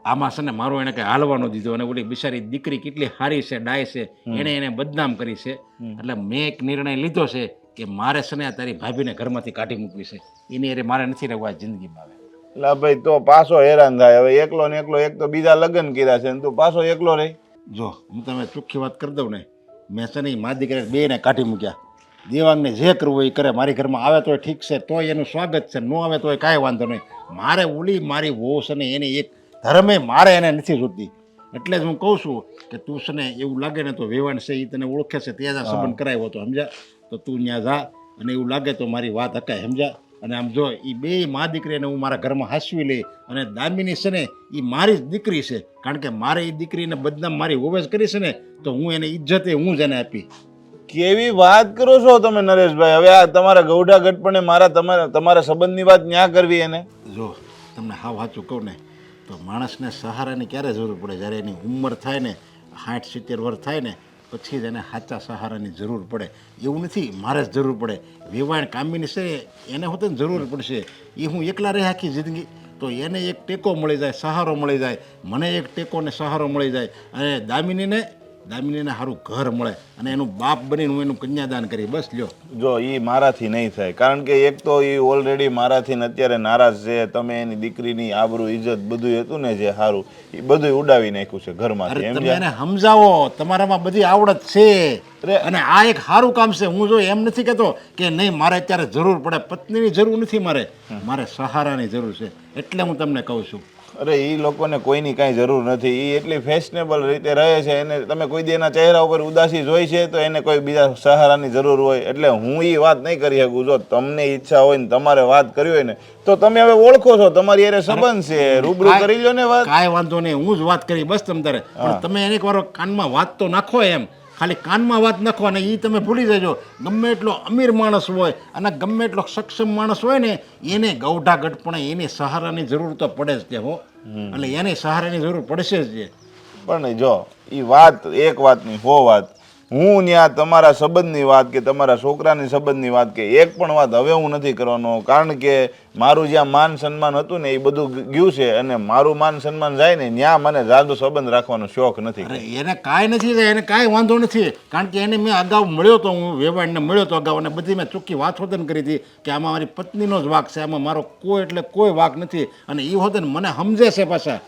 S1: આમાં છે ને મારો એને કંઈ હાલવાનો દીધો અને ઓલી બિચારી દીકરી કેટલી સારી છે, ડાય છે, એને બદનામ કરી છે. એટલે મેં એક નિર્ણય લીધો છે કે મારે છે ને તારી ભાભીને ઘરમાંથી કાઢી મૂકવી છે. એની અરે મારે નથી રહેવું આ જિંદગીમાં. હવે
S8: એટલે ભાઈ તો પાછો હેરાન થાય. હવે એકલો ને એકલો, એક તો બીજા લગ્ન કર્યા છે ને તું પાછો એકલો રહી.
S1: જો હું તમે ચોખ્ખી વાત કરી દઉં ને, મેં છે ને મા દીકરી બેને કાઢી મૂક્યા. દેવાંગને જે કરવું હોય એ કરે. મારી ઘરમાં આવે તોય ઠીક છે, તોય એનું સ્વાગત છે, ન આવે તોય કાંઈ વાંધો નહીં. મારે ઓલી મારી વહુ છે ને એની એક ધર્મે મારે એને નથી જોતી. એટલે જ હું કહું છું કે તું છે ને એવું લાગે ને તો વેવાણ છે એ તને ઓળખે છે ત્યાં જ સંબંધ કરાવ્યો હતો, સમજ્યા? તો તું ત્યાં જા અને એવું લાગે તો મારી વાત હકાય, સમજ્યા? અને આમ જો એ બે મા દીકરીને હું મારા ઘરમાં હાંસવી લઈ. અને દામિની છે ને એ મારી જ દીકરી છે, કારણ કે મારે એ દીકરીને બદનામ મારી વહુએ જ કરી છે ને તો હું એને ઇજ્જતે હું જ એને આપી.
S8: કેવી વાત કરો છો તમે નરેશભાઈ? હવે આ તમારા ગૌઢા ગઢપણે તમારા સંબંધની વાત ન્યા કરવી એને?
S1: જો તમને હાવ સાચું કહું ને તો માણસને સહારાની ક્યારે જરૂર પડે? જ્યારે એની ઉંમર થાય ને 60-70 વર્ષ થાય ને પછી જ એને સાચા સહારાની જરૂર પડે. એવું નથી મારે જ જરૂર પડે. વેવાણ કામીની છે એને હોતે ને જરૂર પડશે. એ હું એકલા રહે આખી જિંદગી તો એને એક ટેકો મળી જાય, સહારો મળી જાય. મને એક ટેકો ને સહારો મળી જાય અને દામિનીને સારું ઘર મળે અને એનું બાપ બનીને હું એનું કન્યાદાન કરી. બસ લ્યો.
S8: જો એ મારાથી નહીં થાય કારણ કે એક તો એ ઓલરેડી મારાથી અત્યારે નારાજ છે. તમે એની દીકરીની આબરૂ ઇજ્જત બધું હતું ને જે સારું એ બધું ઉડાવી નાખ્યું છે ઘરમાંથી.
S1: તમે એને સમજાવો, તમારામાં બધી આવડત છે અને આ એક સારું કામ છે. હું જો એમ નથી કહેતો કે નહીં મારે અત્યારે જરૂર પડે, પત્નીની જરૂર નથી, મારે સહારાની જરૂર છે. એટલે હું તમને કહું છું.
S8: અરે એ લોકોને કોઈની કાંઈ જરૂર નથી. એ એટલી ફેશનેબલ રીતે રહે છે. એને તમે કોઈ દી એના ચહેરા ઉપર ઉદાસી જોઈ છે તો એને કોઈ બીજા સહારાની જરૂર હોય. એટલે હું એ વાત નહીં કરી શકું. જો તમને ઈચ્છા હોય ને તમારે વાત કરવી હોય ને તો તમે હવે ઓળખો છો, તમારી અરે સંબંધ છે, રૂબરૂ કરી લો ને વાત.
S1: કાંઈ વાંધો નહીં, હું જ વાત કરી બસ તમ તારે. પણ તમે એને એક વાર કાનમાં વાત તો નાખો. એમ ખાલી કાનમાં વાત નાખો અને એ તમે ભૂલી જજો. ગમે એટલો અમીર માણસ હોય અને ગમે એટલો સક્ષમ માણસ હોય ને એને ગૌઢા ગઢપણે એની સહારાની જરૂર તો પડે જ છે. હો એટલે એને સહારાની જરૂર પડશે જ.
S8: પણ જો એ વાત એક વાતની 100 વાત. હું ત્યાં તમારા સંબંધની વાત કે તમારા છોકરાની સંબંધની વાત કે એક પણ વાત હવે હું નથી કરવાનો. કારણ કે મારું જ્યાં માન સન્માન હતું ને એ બધું ગયું છે અને મારું માન સન્માન જાય ને ત્યાં મને જાદુ સંબંધ રાખવાનો શોખ નથી.
S1: એને કાંઈ નથી થાય, એને કાંઈ વાંધો નથી. કારણ કે એને મેં અગાઉ મળ્યો હતો, હું વેવાણને મળ્યો હતો અગાઉ અને બધી મેં ચોખ્ખી વાત હોતન કરી હતી કે આમાં મારી પત્નીનો જ વાક છે, આમાં મારો કોઈ એટલે કોઈ વાક નથી. અને એ હોતે ને મને સમજે છે પાછા,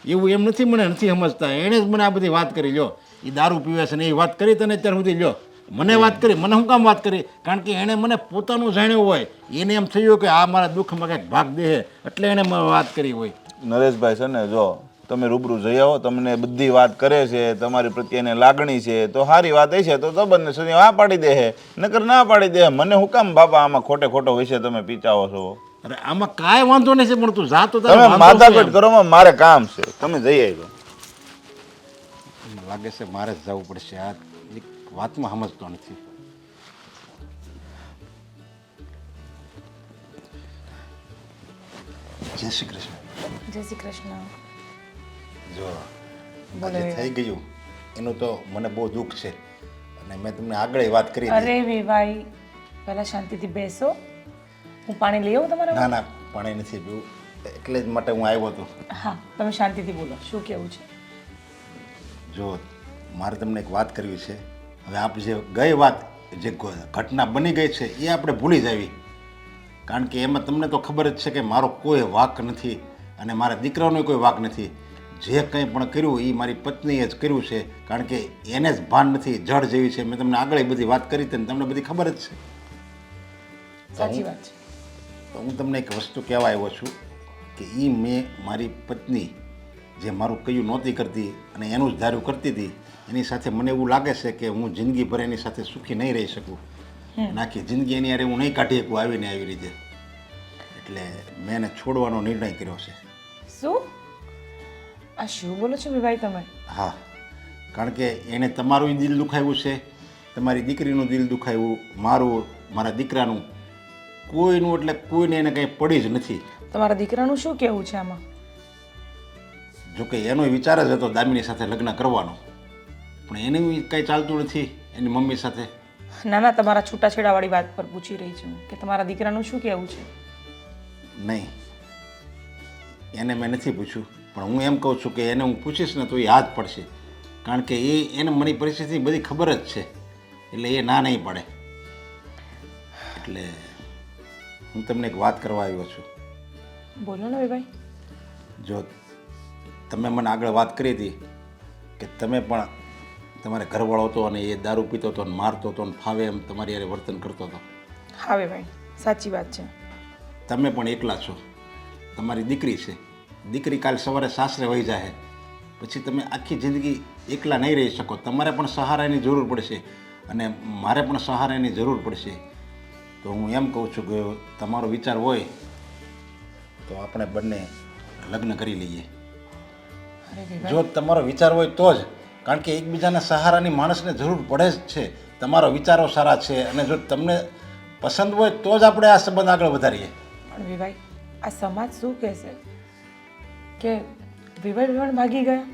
S1: એવું એમ નથી મને નથી સમજતા. એણે જ મને આ બધી વાત કરી. લ્યો એ દારૂ પીવે છે ને એ વાત કરી તને અત્યાર સુધી. લ્યો મને વાત કરી, મને શું કામ વાત કરી? કારણ કે એણે મને પોતાનું જાણ્યું હોય, એને એમ થયું કે આ મારા દુઃખમાં કંઈક ભાગ દે એટલે એણે મને વાત કરી હોય.
S8: નરેશભાઈ છે ને જો તમે રૂબરૂ જઈ આવો, તમને બધી વાત કરે છે, તમારી પ્રત્યેને લાગણી છે, તો સારી વાત એ છે તો સંબંધને સુધી હા પાડી દે છે, નકર ના પાડી દે. મને હું કામ બાપા આમાં ખોટે ખોટો વિશે તમે પીચાવો છો?
S1: અરે આમાં કાંઈ વાંધો નહીં છે, પણ તું જા તો તારે
S8: તમે
S1: વાંધો
S8: માથાકૂટ
S1: શું
S8: કરો, મારે કામ છે, તમે જઈ આવ્યો.
S1: એમ? લાગે છે મારે જ જવું પડશે, આ એક વાતમાં સમજતો નથી. જય શ્રી કૃષ્ણ.
S3: જય શ્રી કૃષ્ણ.
S1: જો
S3: બોલો
S1: આજે થઈ ગયું એનું તો મને બહુ દુઃખ છે, અને મેં તમને આગળ વાત કરી હતી.
S3: અરે વિવાઈ, પહેલા શાંતિથી બેસો. હું પાણી લઈ આવું તમારા
S1: ના ના, પાણી નથી પીવું, એટલે જ માટે હું આવ્યો હતો.
S3: હા, તમે શાંતિથી બોલો, શું કેવું છે?
S1: જો મારે તમને એક વાત કરવી છે. હવે આપ જે ગઈ વાત, જે ઘટના બની ગઈ છે એ આપણે ભૂલી જાવી, કારણ કે એમાં તમને તો ખબર જ છે કે મારો કોઈ વાંક નથી અને મારા દીકરાનો કોઈ વાંક નથી. જે કંઈ પણ કર્યું એ મારી પત્નીએ જ કર્યું છે, કારણ કે એને જ ભાન નથી, જડ જેવી છે. મેં તમને આગળ બધી વાત કરી હતી ને તમને બધી ખબર જ છે.
S3: સાચી વાત છે.
S1: તો હું તમને એક વસ્તુ કહેવા આવ્યો છું કે એ મેં મારી પત્ની જે મારું કયું નહોતી કરતી અને એનું જ ધાર્યું કરતી હતી, એની સાથે મને એવું લાગે છે કે હું જિંદગીભર એની સાથે સુખી નહીં રહી શકું, નાખી જિંદગી એની યારે હું નહીં કાઢી શકું આવીને આવી રીતે. એટલે મેં એને છોડવાનો નિર્ણય કર્યો છે.
S3: શું? આ શું બોલો છો વિવાઈ તમે?
S1: હા, કારણ કે એને તમારું દિલ દુખાવ્યું છે, તમારી દીકરીનું દિલ દુખાવ્યું, મારું, મારા દીકરાનું, કોઈનું, એટલે કોઈને એને કંઈ પડી જ નથી.
S3: તમારા દીકરાનું શું કહેવું છે આમાં?
S1: જોકે એનો વિચાર જ હતો દામિની સાથે લગ્ન કરવાનો, પણ એને કંઈ ચાલતું નથી એની મમ્મી સાથે.
S3: ના ના, તમારા છૂટાછેડાવાળી વાત પર પૂછી રહી છું કે તમારા દીકરાનું શું કહેવું છે.
S1: નહીં, એને મેં નથી પૂછ્યું, પણ હું એમ કહું છું કે એને હું પૂછીશ ને તો એ હાથ પડશે, કારણ કે એને મારી પરિસ્થિતિ બધી ખબર જ છે, એટલે એ ના નહીં પડે. એટલે હું તમને એક વાત કરવા આવ્યો છું.
S3: બોલો ને વિવાઈ.
S1: જો તમે મને આગળ વાત કરી હતી કે તમે પણ તમારે ઘરવાળો હતો અને એ દારૂ પીતો હતો, મારતો હતો, ફાવે એમ તમારી યારે વર્તન કરતો હતો.
S3: હા વિવાઈ, સાચી વાત છે.
S1: તમે પણ એકલા છો, તમારી દીકરી છે, દીકરી કાલ સવારે સાસરે વહી જાય, પછી તમે આખી જિંદગી એકલા નહીં રહી શકો. તમારે પણ સહારાની જરૂર પડશે અને મારે પણ સહારાની જરૂર પડશે. તો હું એમ કહું છું કે તમારો વિચાર હોય તો આપણે બંને લગ્ન કરી લઈએ.
S3: અરે વિવાઈ,
S1: જો તમારો વિચાર હોય તો જ, કારણ કે એકબીજાના સહારાની માણસને જરૂર પડે જ છે. તમારો વિચારો સારા છે અને જો તમને પસંદ હોય તો જ આપણે આ સંબંધ આગળ વધારીએ.
S3: પણ વિવાઈ, આ સમાજ શું કહેશે કે વિવાઈ વિવાહ ભાગી ગયા?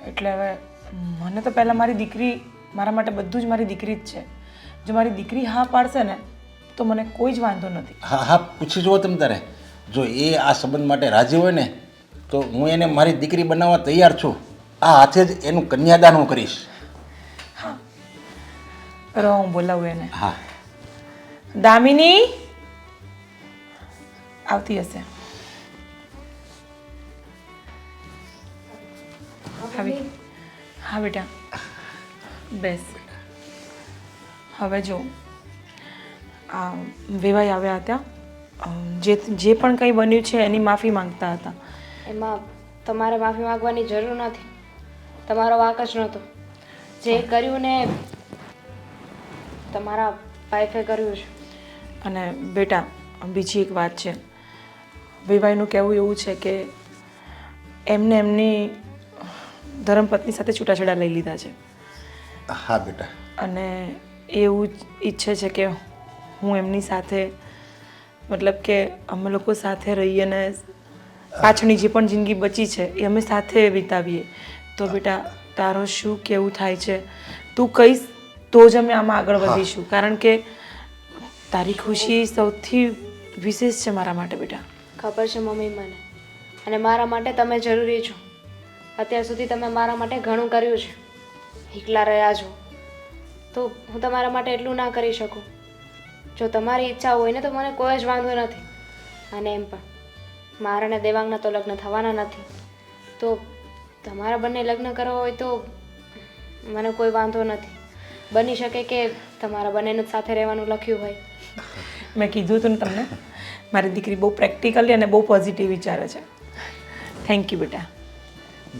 S3: એટલે હવે મને તો પહેલાં મારી દીકરી, મારા માટે બધું જ મારી દીકરી જ છે. જો મારી દીકરી હા પાડશે ને તો મને કોઈ જ વાંધો નથી.
S1: હા હા, પૂછી જુઓ તમે તારે. જો એ આ સંબંધ માટે રાજી હોય ને તો હું એને મારી દીકરી બનાવવા તૈયાર છું. આ હાથે જ એનું કન્યાદાન હું કરીશ.
S3: રહો, હું બોલાવું એને.
S1: હા,
S3: દામિની આવતી હશે. આવી. હા બેટા, બેસ. હવે જો આ વિવાઈ આવ્યા હતા, જે પણ કંઈ બન્યું છે એની માફી માંગતા હતા.
S4: એમાં તમારે માફી માંગવાની જરૂર નથી, તમારો વાંક જ નહોતો. જે કર્યું ને તમારા વાઈફે કર્યું છે.
S3: અને બેટા, બીજી એક વાત છે. વિવાઈનું કહેવું એવું છે કે એમને એમની ધર્મપત્ની સાથે છૂટાછેડા લઈ લીધા છે
S1: હા બેટા.
S3: અને એવું જ ઈચ્છે છે કે હું એમની સાથે, મતલબ કે અમે લોકો સાથે રહીએ ને પાછળની જે પણ જિંદગી બચી છે એ અમે સાથે વિતાવીએ. તો બેટા, તારો શું કેવું થાય છે? તું કહીશ તો જ અમે આમાં આગળ વધીશું, કારણ કે તારી ખુશી સૌથી વિશેષ છે મારા માટે બેટા.
S4: ખબર છે મમ્મી મને, અને મારા માટે તમે જરૂરી છો. અત્યાર સુધી તમે મારા માટે ઘણું કર્યું છે. એકલા રહ્યા છો તો હું તમારા માટે એટલું ના કરી શકું. જો તમારી ઈચ્છા હોય ને તો મને કોઈ જ વાંધો નથી. અને એમ પણ મારા ને દેવાંગના તો લગ્ન થવાના નથી, તો તમારા બંને લગ્ન કરવા હોય તો મને કોઈ વાંધો નથી. બની શકે કે તમારા બંનેનું જ સાથે રહેવાનું લખ્યું હોય.
S3: મેં કીધું હતું ને તમને, મારી દીકરી બહુ પ્રેક્ટિકલી અને બહુ પોઝિટિવ વિચારે છે. થેન્ક યુ બેટા.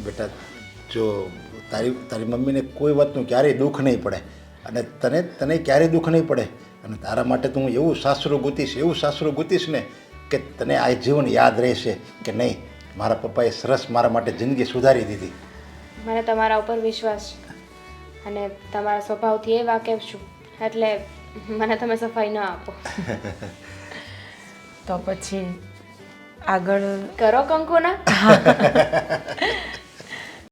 S1: બેટા જો તારી મમ્મીને કોઈ વાતનું ક્યારેય દુઃખ નહીં પડે અને તને ક્યારેય દુઃખ નહીં પડે અને તારા માટે તો હું એવું સાસરું ગૂંથીશ ને કે તને આ જીવન યાદ રહેશે કે નહીં મારા પપ્પાએ સરસ મારા માટે જિંદગી સુધારી દીધી.
S4: મને તમારા ઉપર વિશ્વાસ છે અને તમારા સ્વભાવથી એ વાકેફ છું એટલે મને તમે સફાઈ ન આપો.
S3: તો પછી આગળ
S4: કરો કંકુના.